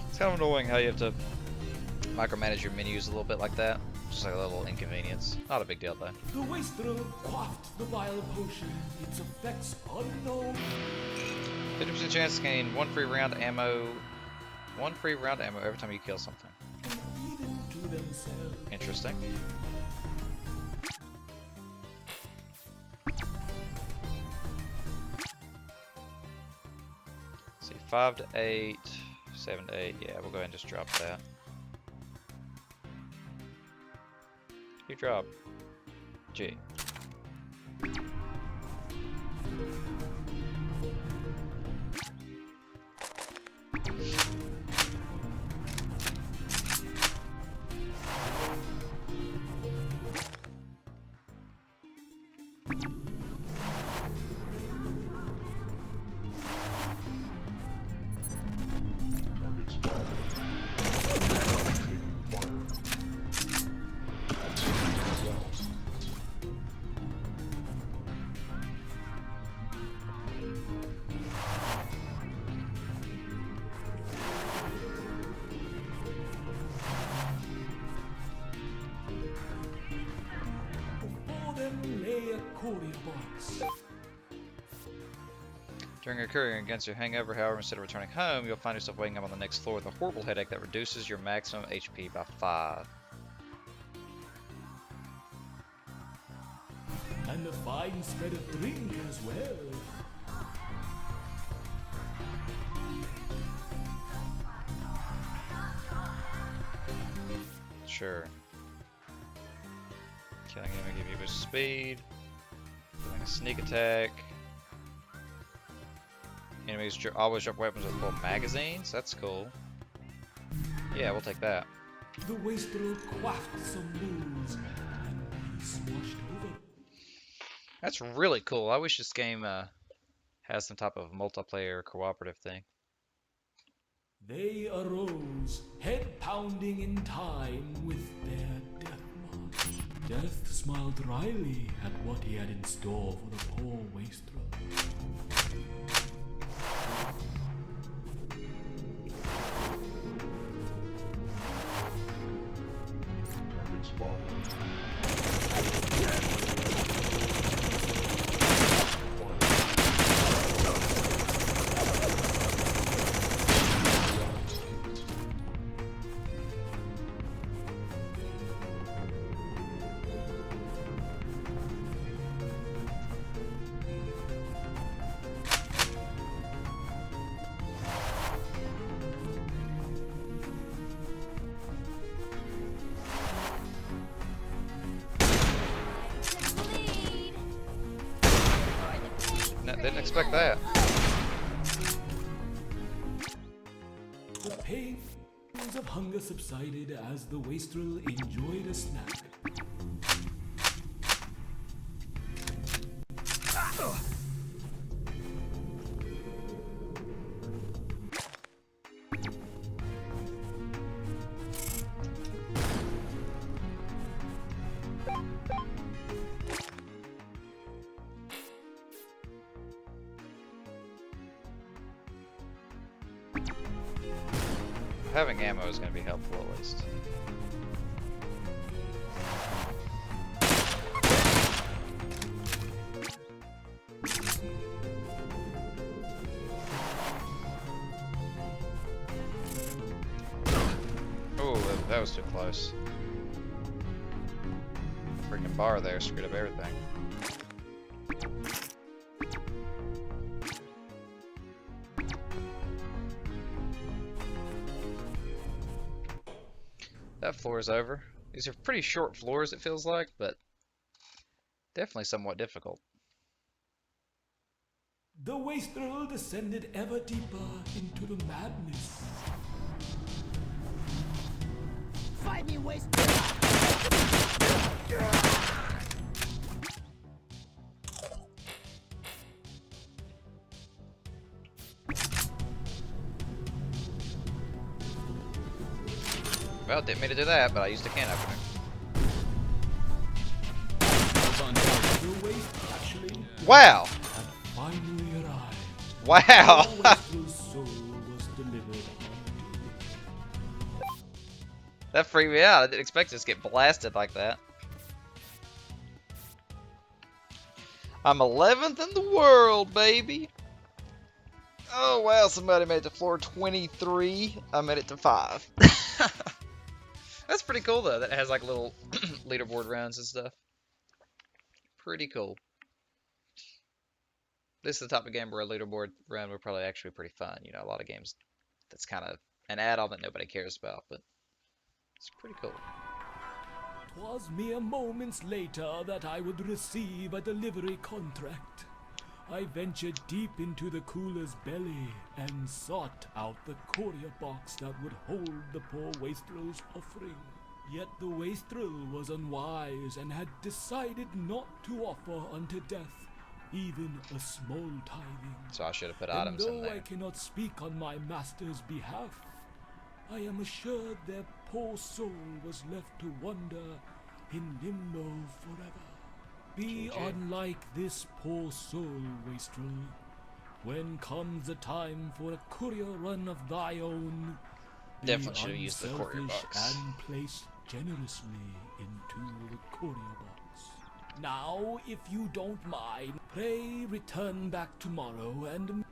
It's kind of annoying how you have to micromanage your menus a little bit like that. Just like a little inconvenience. Not a big deal though. The wastrel quaffed the vile potion, its effects unknown. 50% chance to gain one free round ammo every time you kill something. Even to themselves. Interesting. See, 5 to 8, 7 to 8. Yeah, we'll go ahead and just drop that. You drop G. During a courier against your hangover, however, instead of returning home, you'll find yourself waking up on the next floor with a horrible headache that reduces your maximum HP by 5. And a fine spread of drink as well. Sure. Killing him will give you boost speed. Doing a sneak attack. Enemies always drop weapons with full magazines. That's cool. Yeah, we'll take that. The wastrel quaffed some booze and he swashed over. That's really cool. I wish this game has some type of multiplayer cooperative thing. They arose, head pounding in time with their death march. Death smiled wryly at what he had in store for the poor wastrel. Didn't expect that. The pain Feelings of hunger subsided as the wastrel enjoyed a snack. Having ammo is going to be helpful at least. Oh, that was too close. Freaking bar there screwed up everything. That floor is over. These are pretty short floors, it feels like, but definitely somewhat difficult. The wastrel descended ever deeper into the madness. Fight me, wastrel! Well, didn't mean to do that, but I used a can opener. Wow! Finally arrived. Wow! The wastrel's soul was delivered. That freaked me out. I didn't expect to just get blasted like that. I'm 11th in the world, baby! Oh wow, somebody made it to floor 23. I made it to 5. That's pretty cool though, that it has like little leaderboard rounds and stuff. Pretty cool. This is the type of game where a leaderboard round would probably actually be pretty fun. You know, a lot of games that's kind of an add-on that nobody cares about, but it's pretty cool. 'Twas mere moments later that I would receive a delivery contract. I ventured deep into the cooler's belly and sought out the courier box that would hold the poor wastrel's offering. Yet the wastrel was unwise and had decided not to offer unto death even a small tithing. So I should have put And items in though there. I cannot speak on my master's behalf, I am assured their poor soul was left to wander in limbo forever. Be unlike this poor soul, wastrel. When comes the time for a courier run of thy own, Definitely should have used the courier unselfish box. and place generously into the courier box. Now, if you don't mind, pray return back tomorrow and...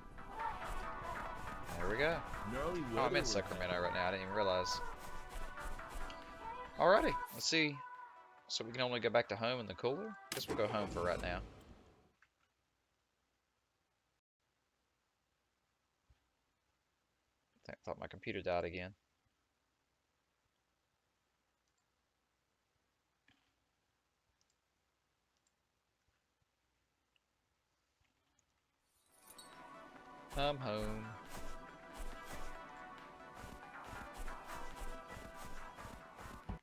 There we go. Oh, I'm in Sacramento right now. I didn't even realize. Alrighty, let's see. So we can only go back to home in the cooler? Guess we'll go home for right now. I thought my computer died again. I'm home.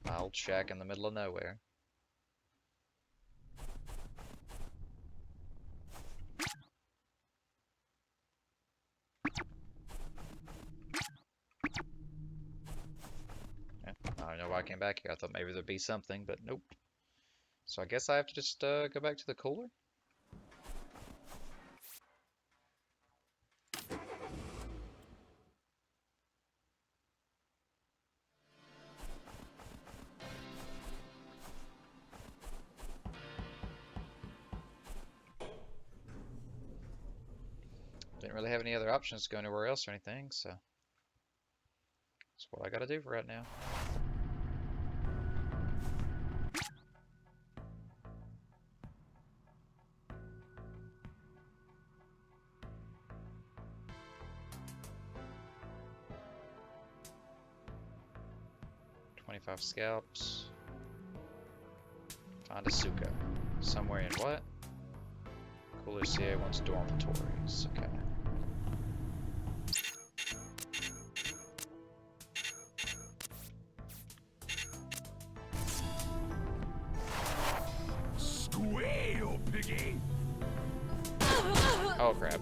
My old shack in the middle of nowhere. Yeah, I don't know why I came back here. I thought maybe there'd be something, but nope. So I guess I have to just go back to the cooler? Didn't really have any other options to go anywhere else or anything, so that's what I gotta do for right now. $25 scalps. Find a Suka. Somewhere in what? Cooler CA wants dormitories. Okay. Oh crap.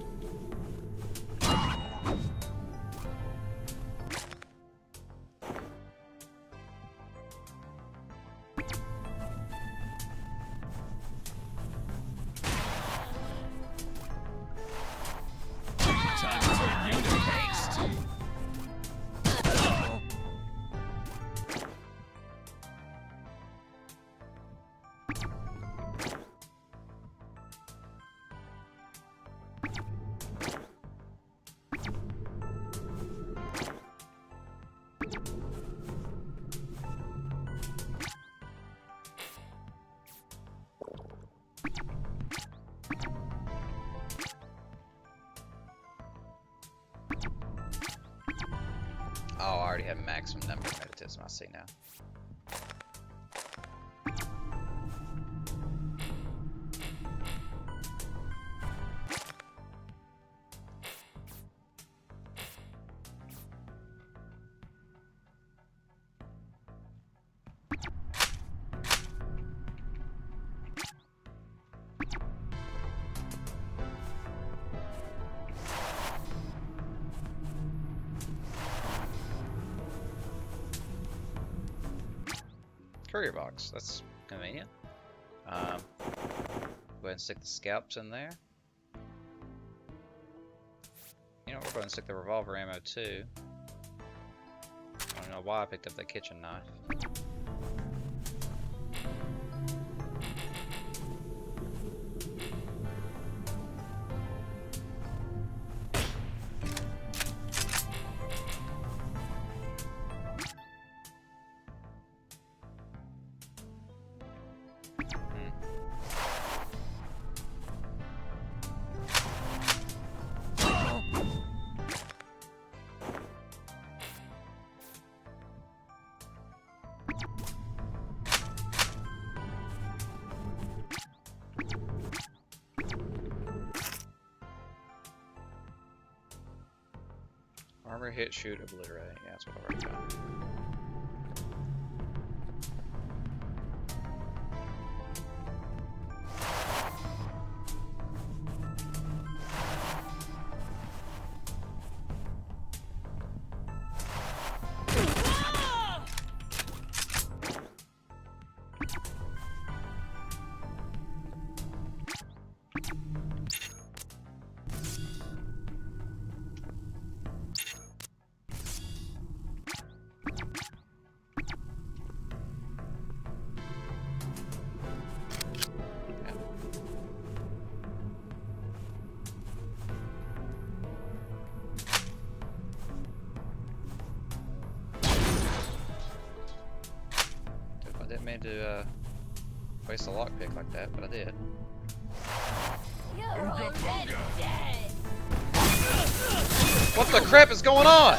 Time to turn you to paste. Oh, I already have maximum number of meditatism, I see now. Courier box, that's convenient. Go ahead and stick the scalps in there. You know, we're going to stick the revolver ammo too. I don't know why I picked up that kitchen knife. Armor, hit, shoot, obliterate. Yeah, that's what I already got. I didn't mean to waste a lockpick like that, but I did. You're already dead. What the crap is going on?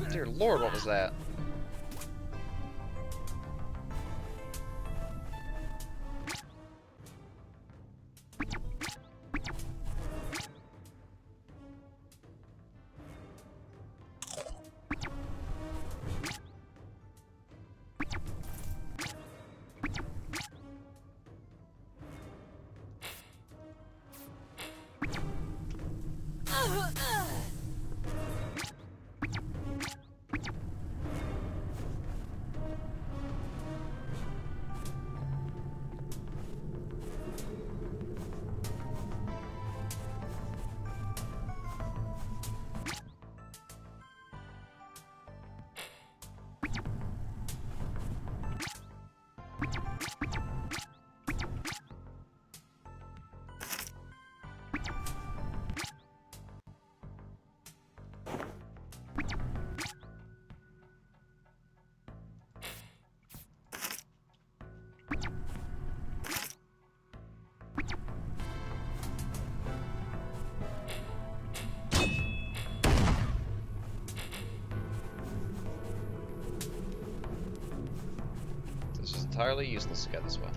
Dear Lord, what was that? This is entirely useless to go this way.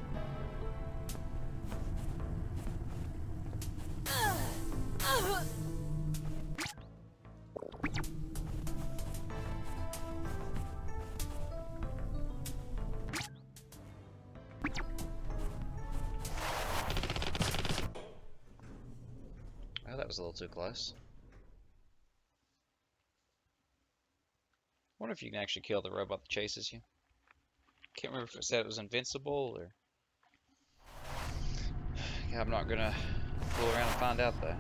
was a little too close. Wonder if you can actually kill the robot that chases you. Can't remember if it said it was invincible or. Yeah, I'm not gonna fool around and find out though.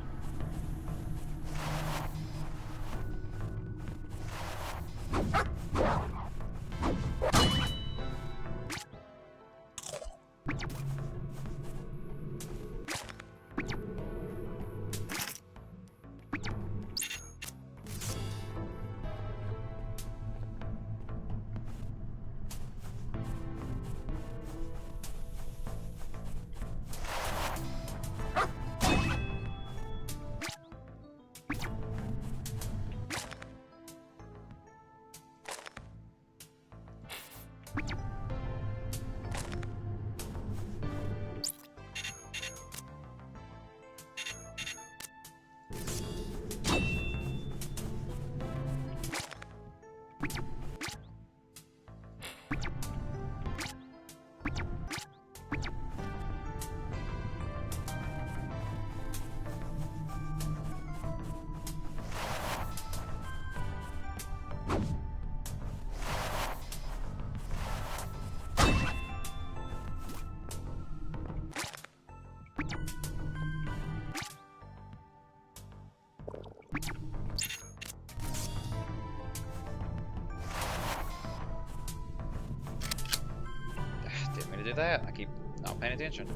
Didn't mean to do that. I keep not paying attention.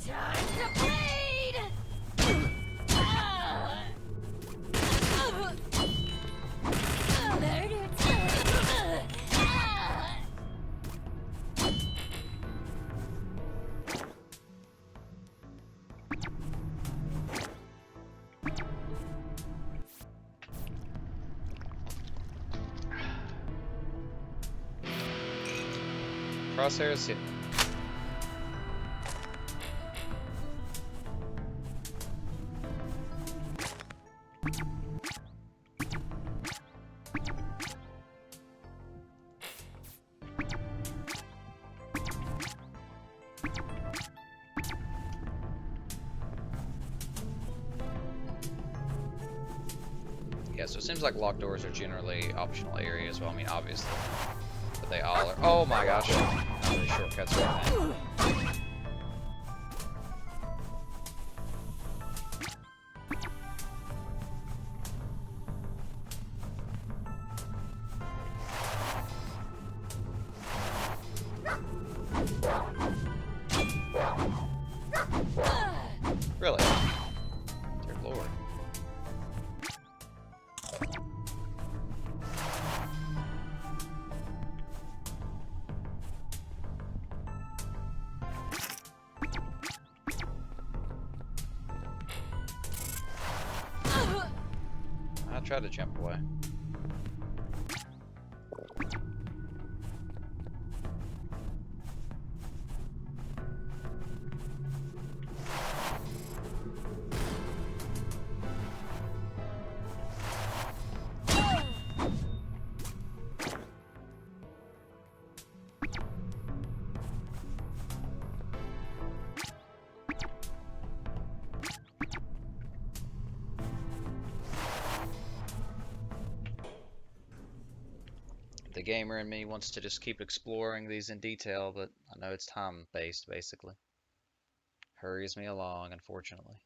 Time to bleed! Murder time! Crosshairs hit. Yeah, so it seems like locked doors are generally optional areas. Well, I mean, obviously. But they all are. Oh my gosh. Not really shortcuts right now. Really? Dear Lord. I tried to jump away. The gamer in me wants to just keep exploring these in detail, but I know it's time-based, basically. Hurries me along, unfortunately.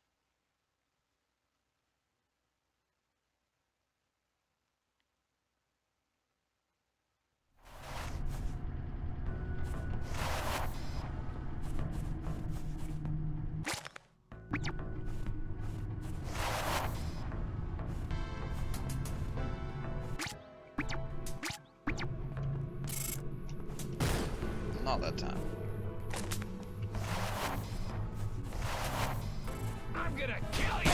Not that time. I'm gonna kill you!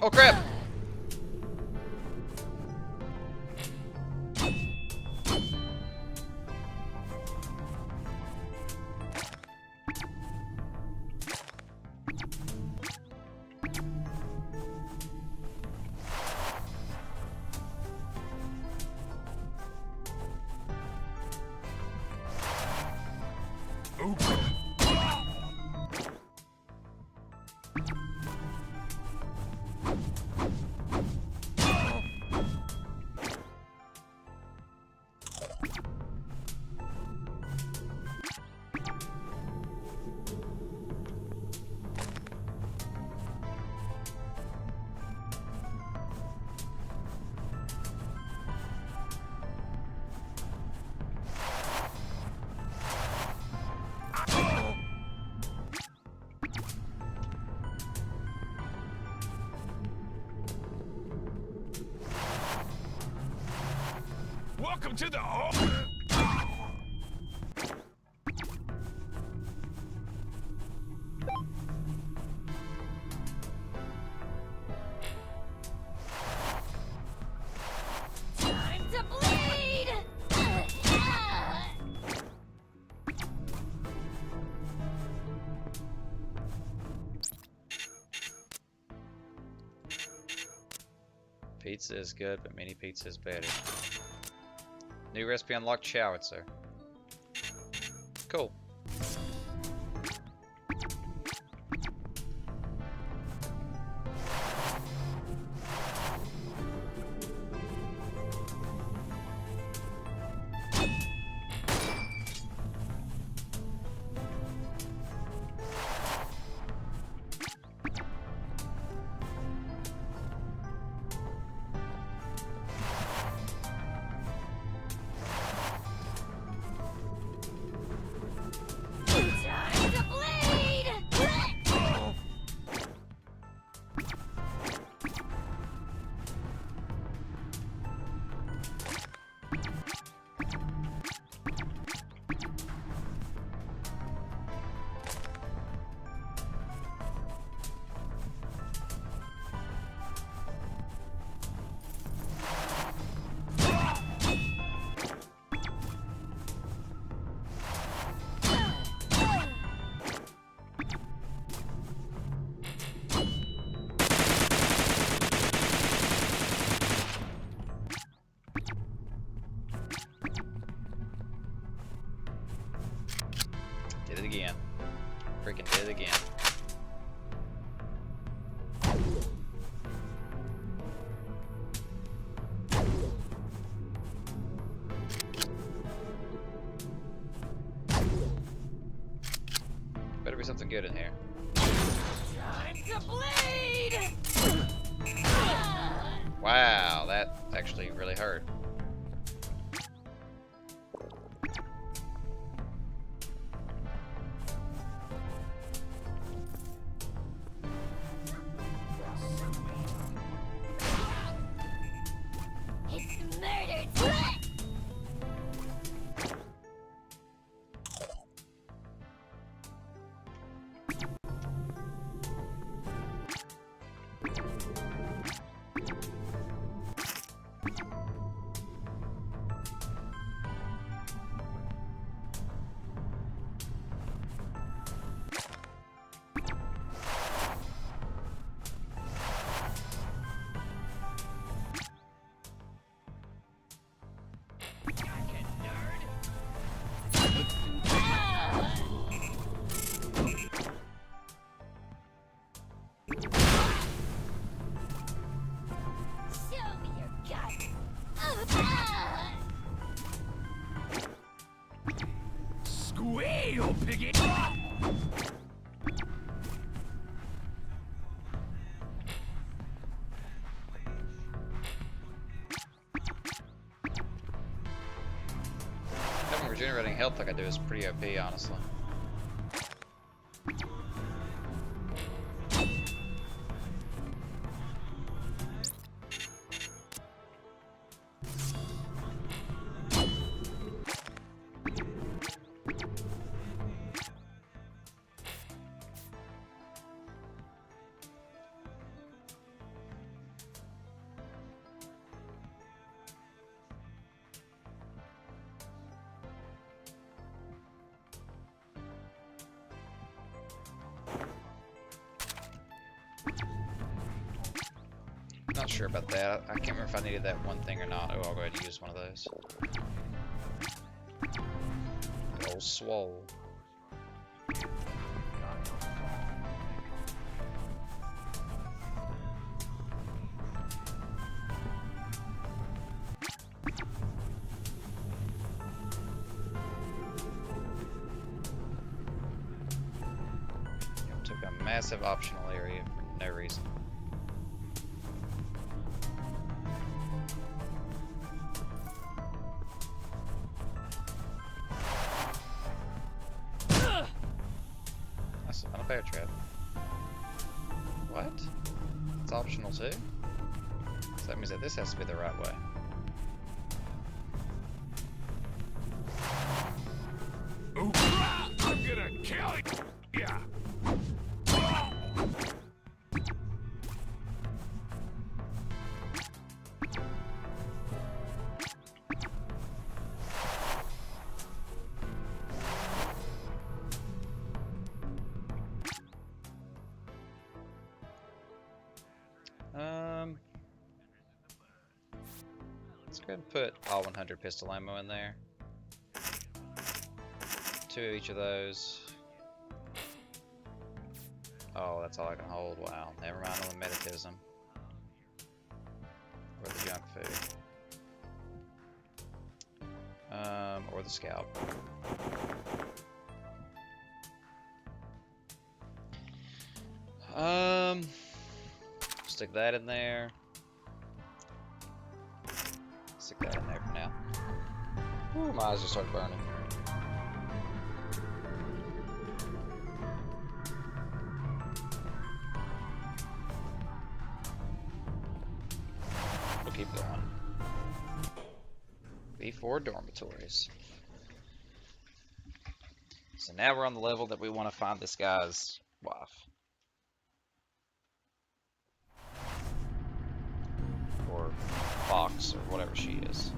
Oh crap! Welcome to the. Time to bleed! Pizza is good, but mini pizza is better. New recipe unlocked, Chowitzer. Cool. Time to bleed! Did it again. Freaking did it again. Better be something good in here. Time to bleed! Wow, that actually really hurt. It's murder! Show me your guts! Squeal, piggy! Having regenerating health like I do is pretty OP, honestly. Not sure about that. I can't remember if I needed that one thing or not. Oh, I'll go ahead and use one of those. Good old swole. Took a massive optional area for no reason. That's not a bear trap. What? It's optional too? So that means that this has to be the right way. I'm gonna kill you! Let's go ahead and put all 100 pistol ammo in there. 2 of each of those. Oh, that's all I can hold. Wow. Never mind on the medicism. Or the junk food. Or the scalp. Stick that in there. Stick that in there for now. Ooh, my eyes just started burning. We'll keep going. B4 dormitories. So now we're on the level that we want to find this guy's wife. Or fox, or whatever she is.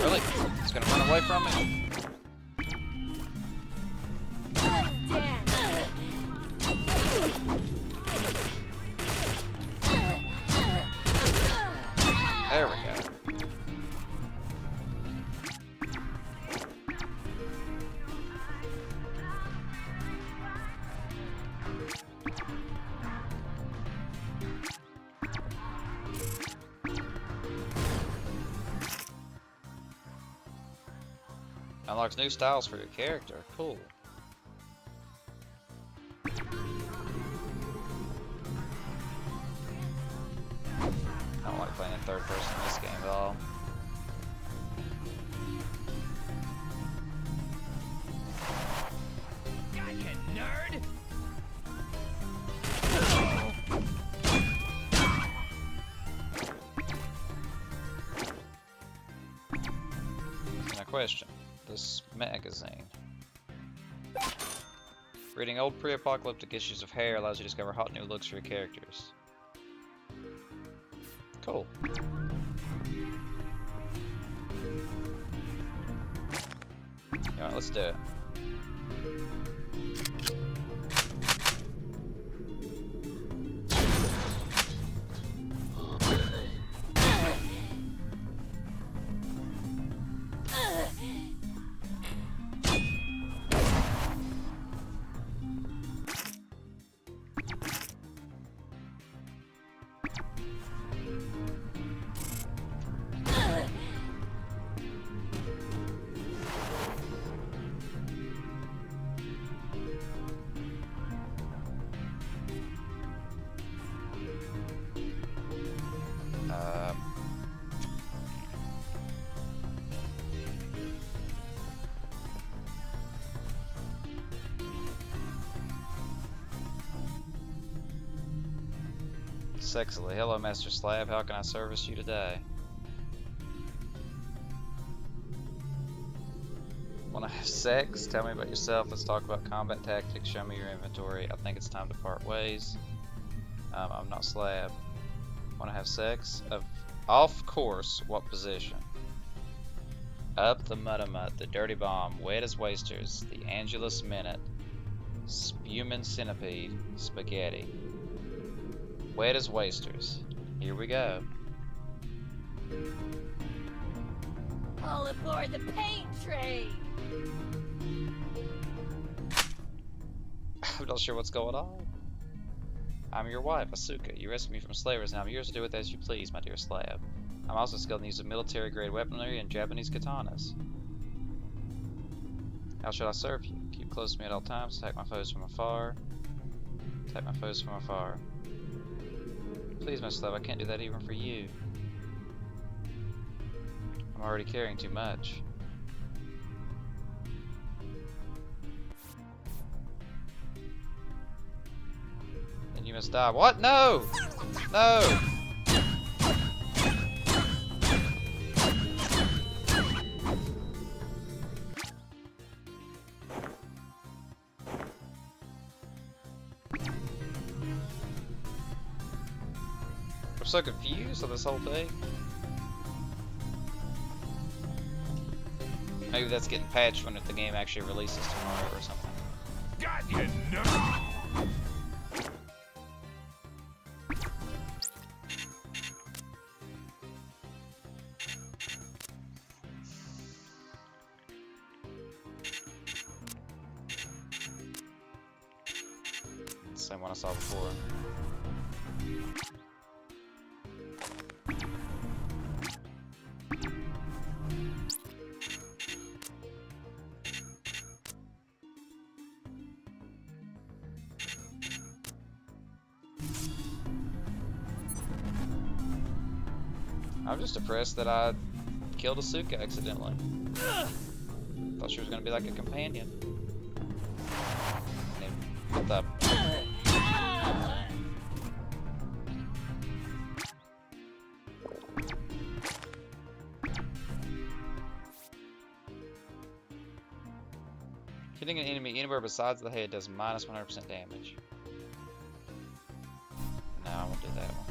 Really? It's gonna run away from me? There we go. Unlocks new styles for your character. Cool. I don't like playing in third person in this game at all. Got you, nerd! Now, question. This magazine. Reading old pre-apocalyptic issues of Hair allows you to discover hot new looks for your characters. Cool. Alright, let's do it. Sexily. Hello, Master Slab. How can I service you today? Want to have sex? Tell me about yourself. Let's talk about combat tactics. Show me your inventory. I think it's time to part ways. I'm not Slab. Want to have sex? Off course. What position? Up the Mutt, the Dirty Bomb, Wet as Wasters, the Angelus Minute, Spewing centipede. Spaghetti. Wet as wasters. Here we go. All aboard the paint train! I'm not sure what's going on. I'm your wife, Asuka. You rescued me from slavers, and I'm yours to do with as you please, my dear slave. I'm also skilled in the use of military-grade weaponry and Japanese katanas. How should I serve you? Keep close to me at all times. Attack my foes from afar. Attack my foes from afar. Please, my slave, I can't do that even for you. I'm already carrying too much. Then you must die. What? No! No! I'm so confused on this whole thing. Maybe that's getting patched when the game actually releases tomorrow or something. God, you nerd! Same one I saw before. I'm just depressed that I killed Asuka accidentally. Thought she was gonna be like a companion. What the? Hitting an enemy anywhere besides the head does minus 100% damage. No, I won't do that one.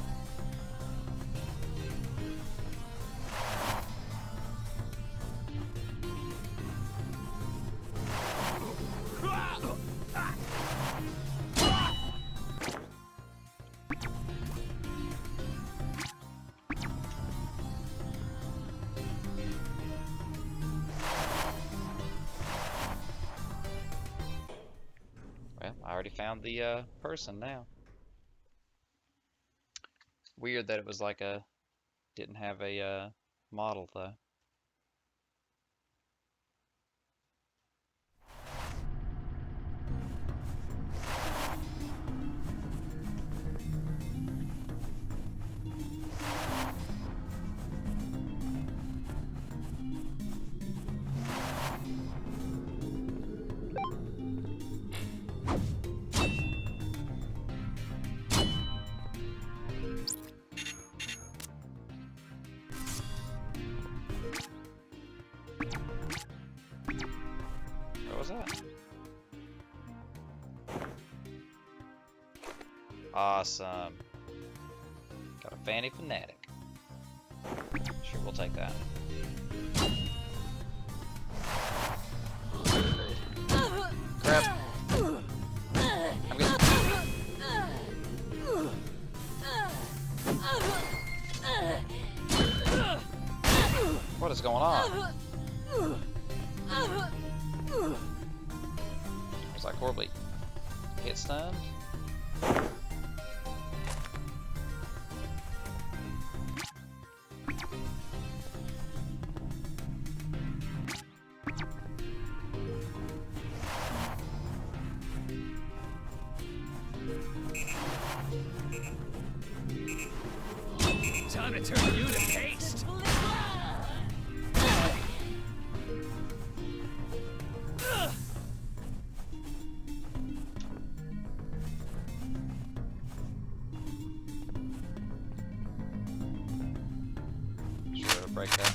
Well, I already found the person now. Weird that it was like a didn't have a model though. What was that? Awesome. Got a Fanny Fanatic. Sure, we'll take that. Crap. I'm getting... What is going on? I was like horribly hit stunned. Time to turn you to paste. Sure, it'll break that.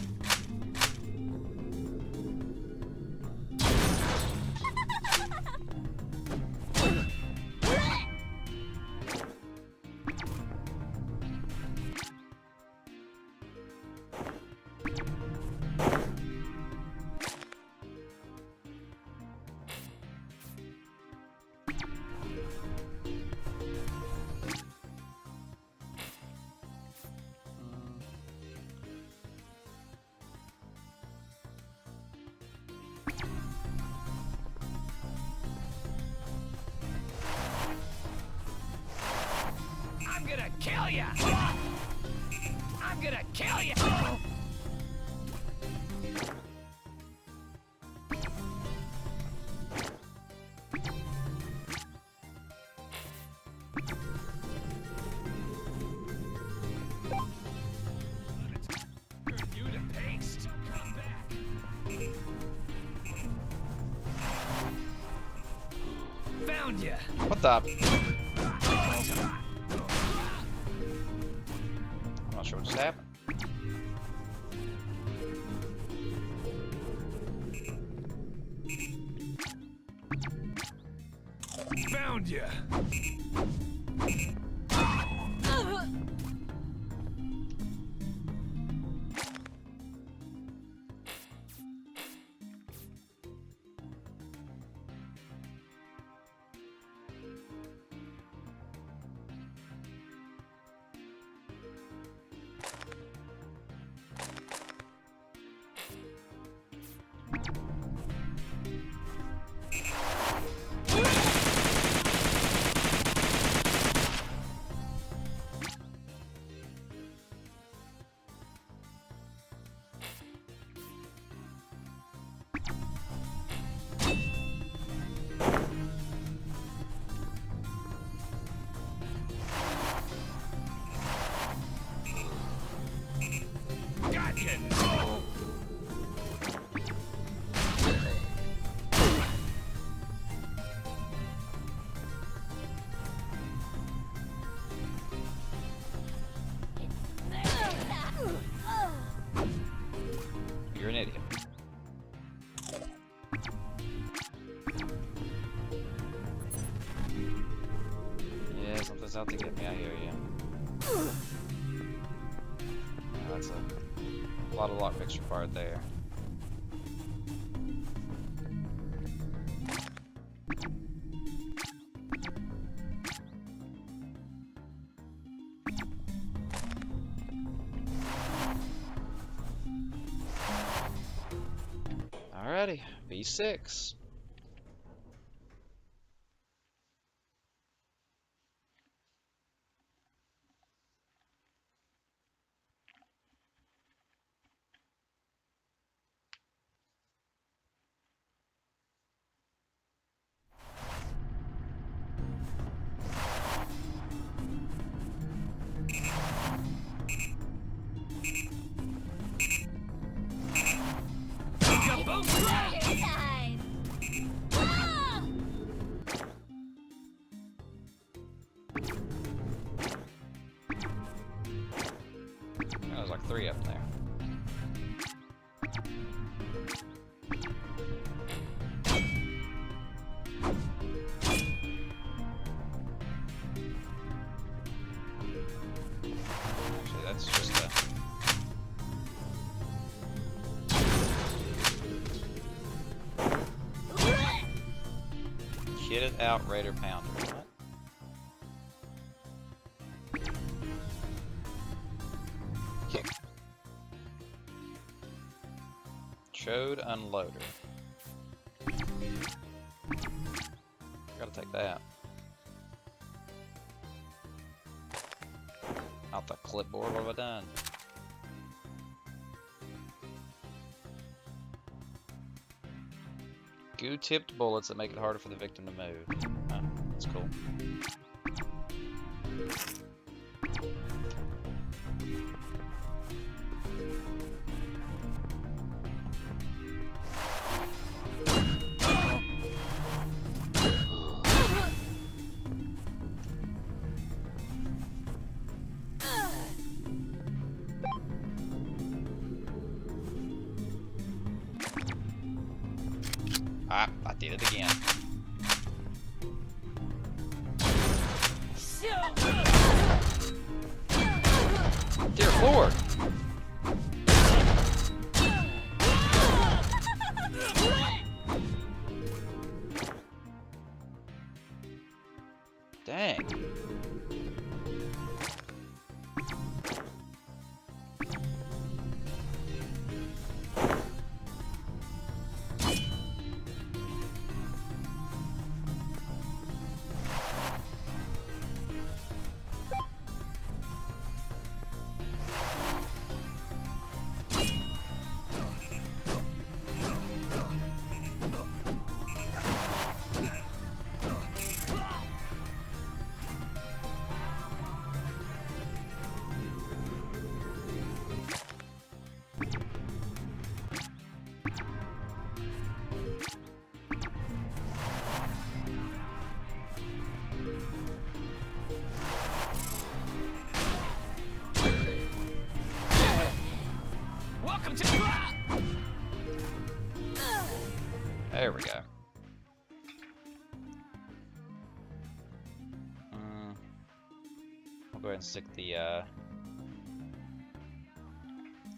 kill ya! I'm gonna kill ya! Turn you to paste. Come back. Found ya. What the? I'm not sure what just happened. Found ya. Gotcha. You're an idiot. Yeah, something's out to get me. I hear you. Yeah, that's a lot of lockpicks required there. Alrighty, B6. There's like 3 up there. Actually, that's just a... Kitted out Raider Pounder. What? Chode Unloader. Gotta take that. Out the clipboard, what have I done? Goo-tipped bullets that make it harder for the victim to move. Oh, that's cool. Ah, I did it again. Dear Lord! Dang. There we go. I'll go ahead and stick the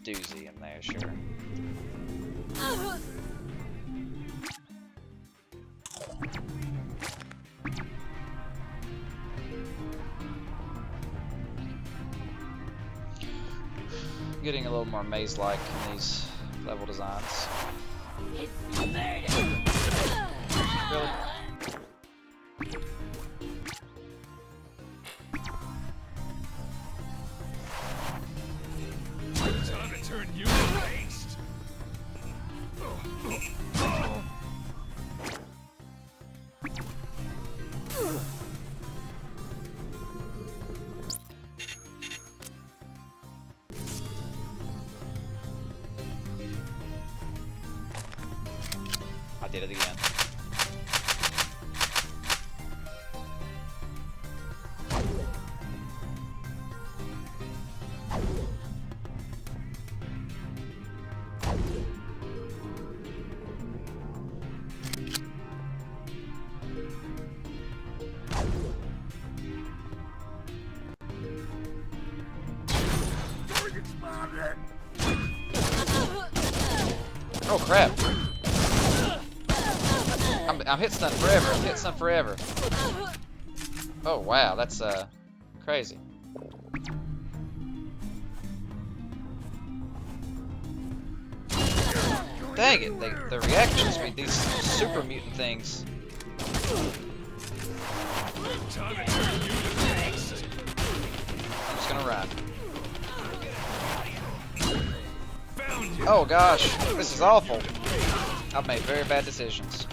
doozy in there, sure. Getting a little more maze-like in these level designs. Really? Time to turn you to paste. I did it again. Oh crap! I'm hit stun forever. I'm hit stun forever. Oh wow, that's crazy. Dang it! The reactions with these super mutant things. I'm just gonna run. Oh gosh, this is awful. I've made very bad decisions.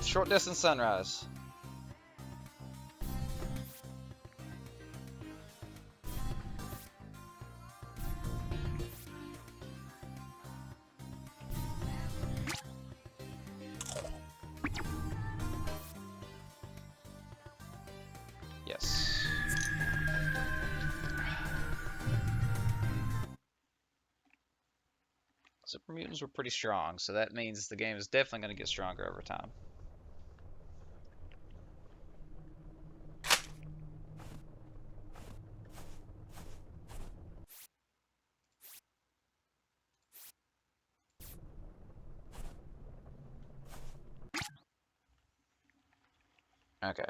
Short distance sunrise. Yes. Super mutants were pretty strong, so that means the game is definitely going to get stronger over time. Okay.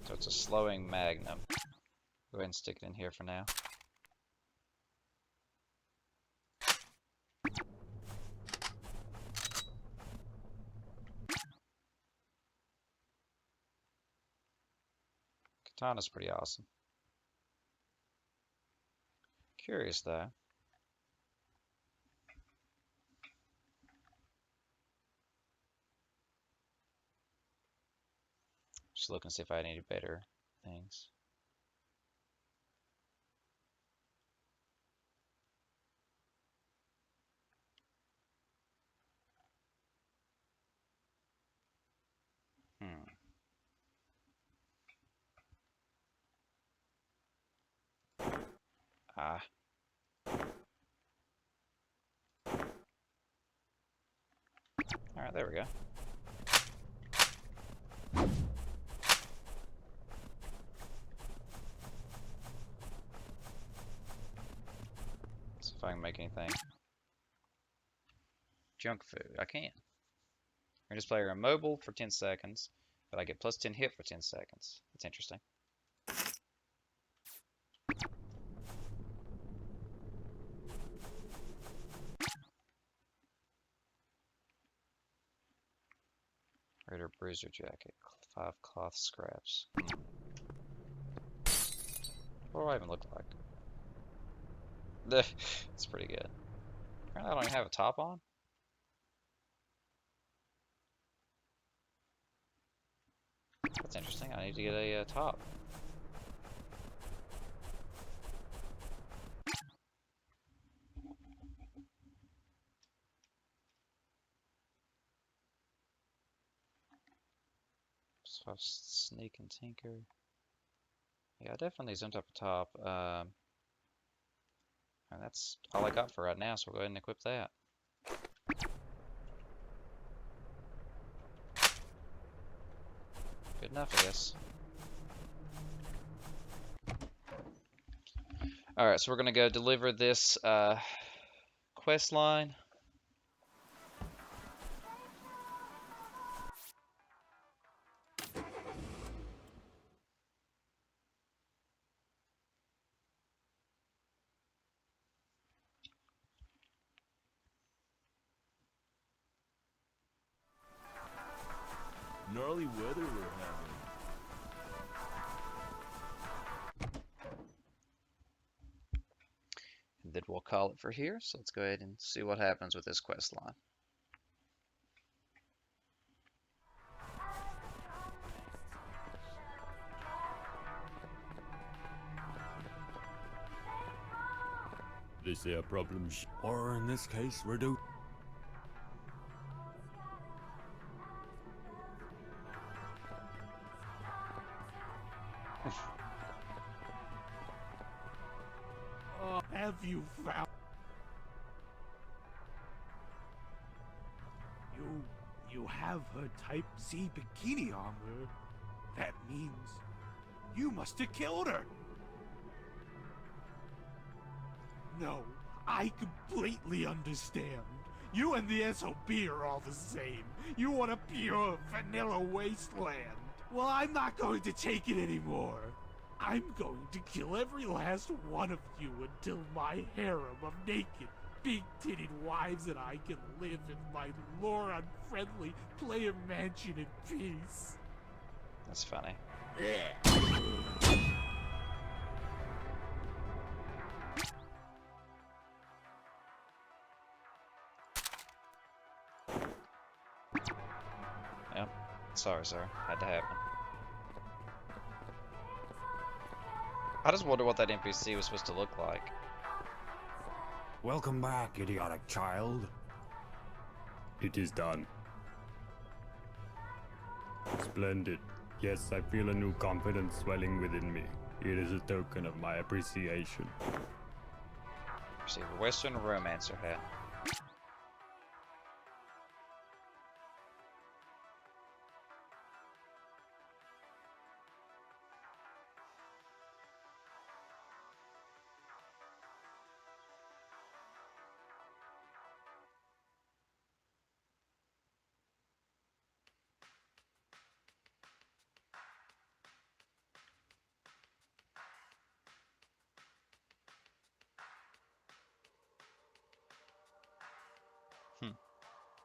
So it's a slowing magnum. Go ahead and stick it in here for now. Katana's pretty awesome. Curious though. Just looking to see if I had any better things. Ah. Alright, there we go. See if I can make anything. Junk food. I can't. Render this player immobile for 10 seconds, but I get plus 10 hit for 10 seconds. That's interesting. Raider bruiser jacket. 5 cloth scraps. What do I even look like? It's pretty good. Apparently I don't even have a top on. That's interesting. I need to get a top. So sneak and tinker. Yeah, I definitely zoomed up a top. And that's all I got for right now, so we'll go ahead and equip that. Good enough, I guess. Alright, so we're gonna go deliver this quest line. Gnarly weather we're having. And then we'll call it for here, so let's go ahead and see what happens with this quest line. This here problem, or in this case, reduce. Have you found? You have her Type C bikini armor. That means you must have killed her. No, I completely understand. You and the SOB are all the same. You want a pure vanilla wasteland. Well, I'm not going to take it anymore. I'm going to kill every last one of you until my harem of naked, big-titted wives and I can live in my lore-unfriendly player mansion in peace. That's funny. Yep. Sorry, sir. Had to happen. I just wonder what that NPC was supposed to look like. Welcome back, idiotic child. It is done. Splendid. Yes, I feel a new confidence swelling within me. It is a token of my appreciation. Receive a Western Romancer hat.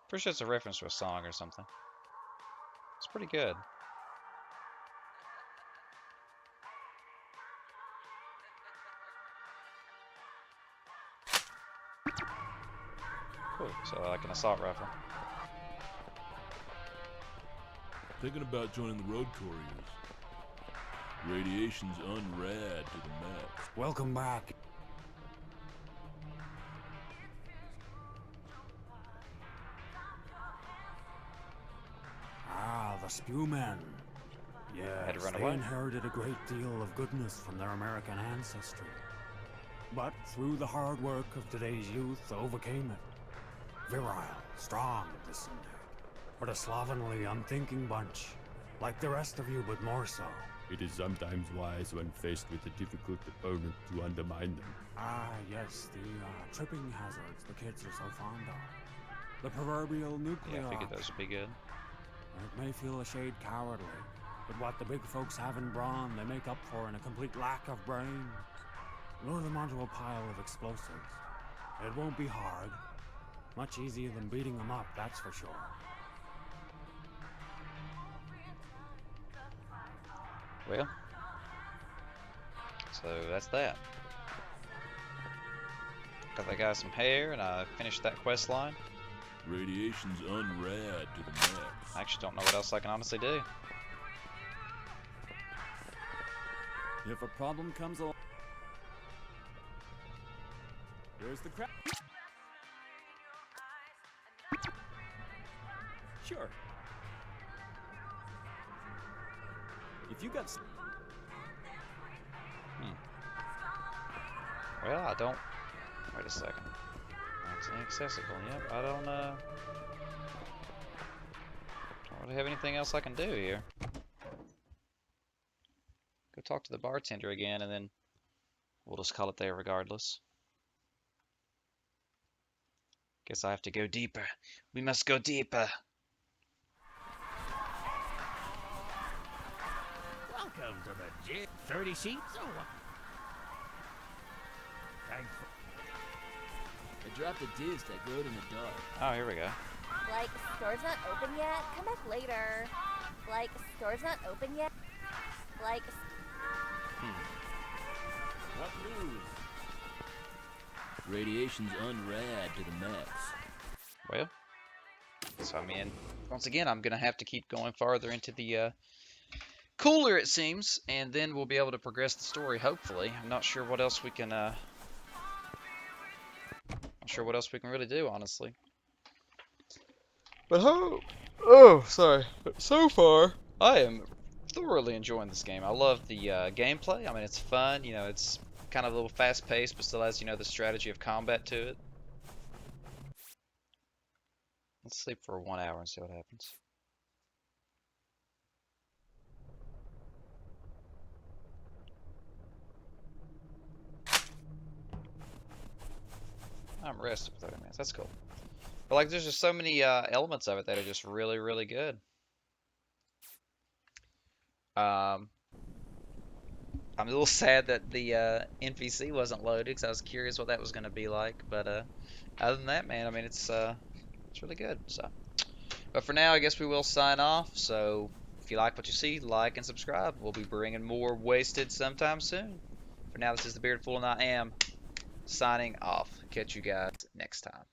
Pretty sure it's a reference to a song or something. It's pretty good. Cool. So like an assault rifle. Thinking about joining the Road Couriers. Radiation's unrad to the max. Welcome back. Ah, the Spewmen. Had to Yes, run they away. inherited a great deal of goodness from their American ancestry. But through the hard work of today's youth, overcame it. Virile, strong, this and that. But a slovenly, unthinking bunch. Like the rest of you, but more so. It is sometimes wise when faced with a difficult opponent to undermine them. Ah, yes, the tripping hazards the kids are so fond of. The proverbial nuclear Yeah, I figured option. those would be good. It may feel a shade cowardly, but what the big folks have in brawn, they make up for in a complete lack of brains. Lure them onto a pile of explosives. It won't be hard. Much easier than beating them up, that's for sure. Well, so that's that. Got that guy some hair, and I finished that quest line. Radiation's unrad to the max. I actually don't know what else I can honestly do. If a problem comes along, here's the crap. Sure. If you got. Well, I don't. Wait a second. That's inaccessible. Yep, I don't really have anything else I can do here. Go talk to the bartender again, and then we'll just call it there regardless. Guess I have to go deeper. We must go deeper. Welcome to the gym. 30 sheets or what? Thankful. I dropped a disc that glowed in the dark. Oh, here we go. Like, store's not open yet? Come back later. Like, store's not open yet? Like... What news? Radiation's unrad to the max. Well, so I mean, once again, I'm gonna have to keep going farther into the cooler, it seems, and then we'll be able to progress the story. Hopefully, I'm not sure what else we can. Not sure what else we can really do, honestly. But sorry. But so far, I am thoroughly enjoying this game. I love the gameplay. I mean, it's fun. You know, it's kind of a little fast-paced, but still has, you know, the strategy of combat to it. Let's sleep for 1 hour and see what happens. I'm rested for 30 minutes. That's cool. But like, there's just so many elements of it that are just really, really good. I'm a little sad that the NPC wasn't loaded because I was curious what that was going to be like. But other than that, man, I mean, it's really good. So, but for now, I guess we will sign off. So if you like what you see, like and subscribe. We'll be bringing more Wasted sometime soon. For now, this is the Bearded Fool, and I am signing off. Catch you guys next time.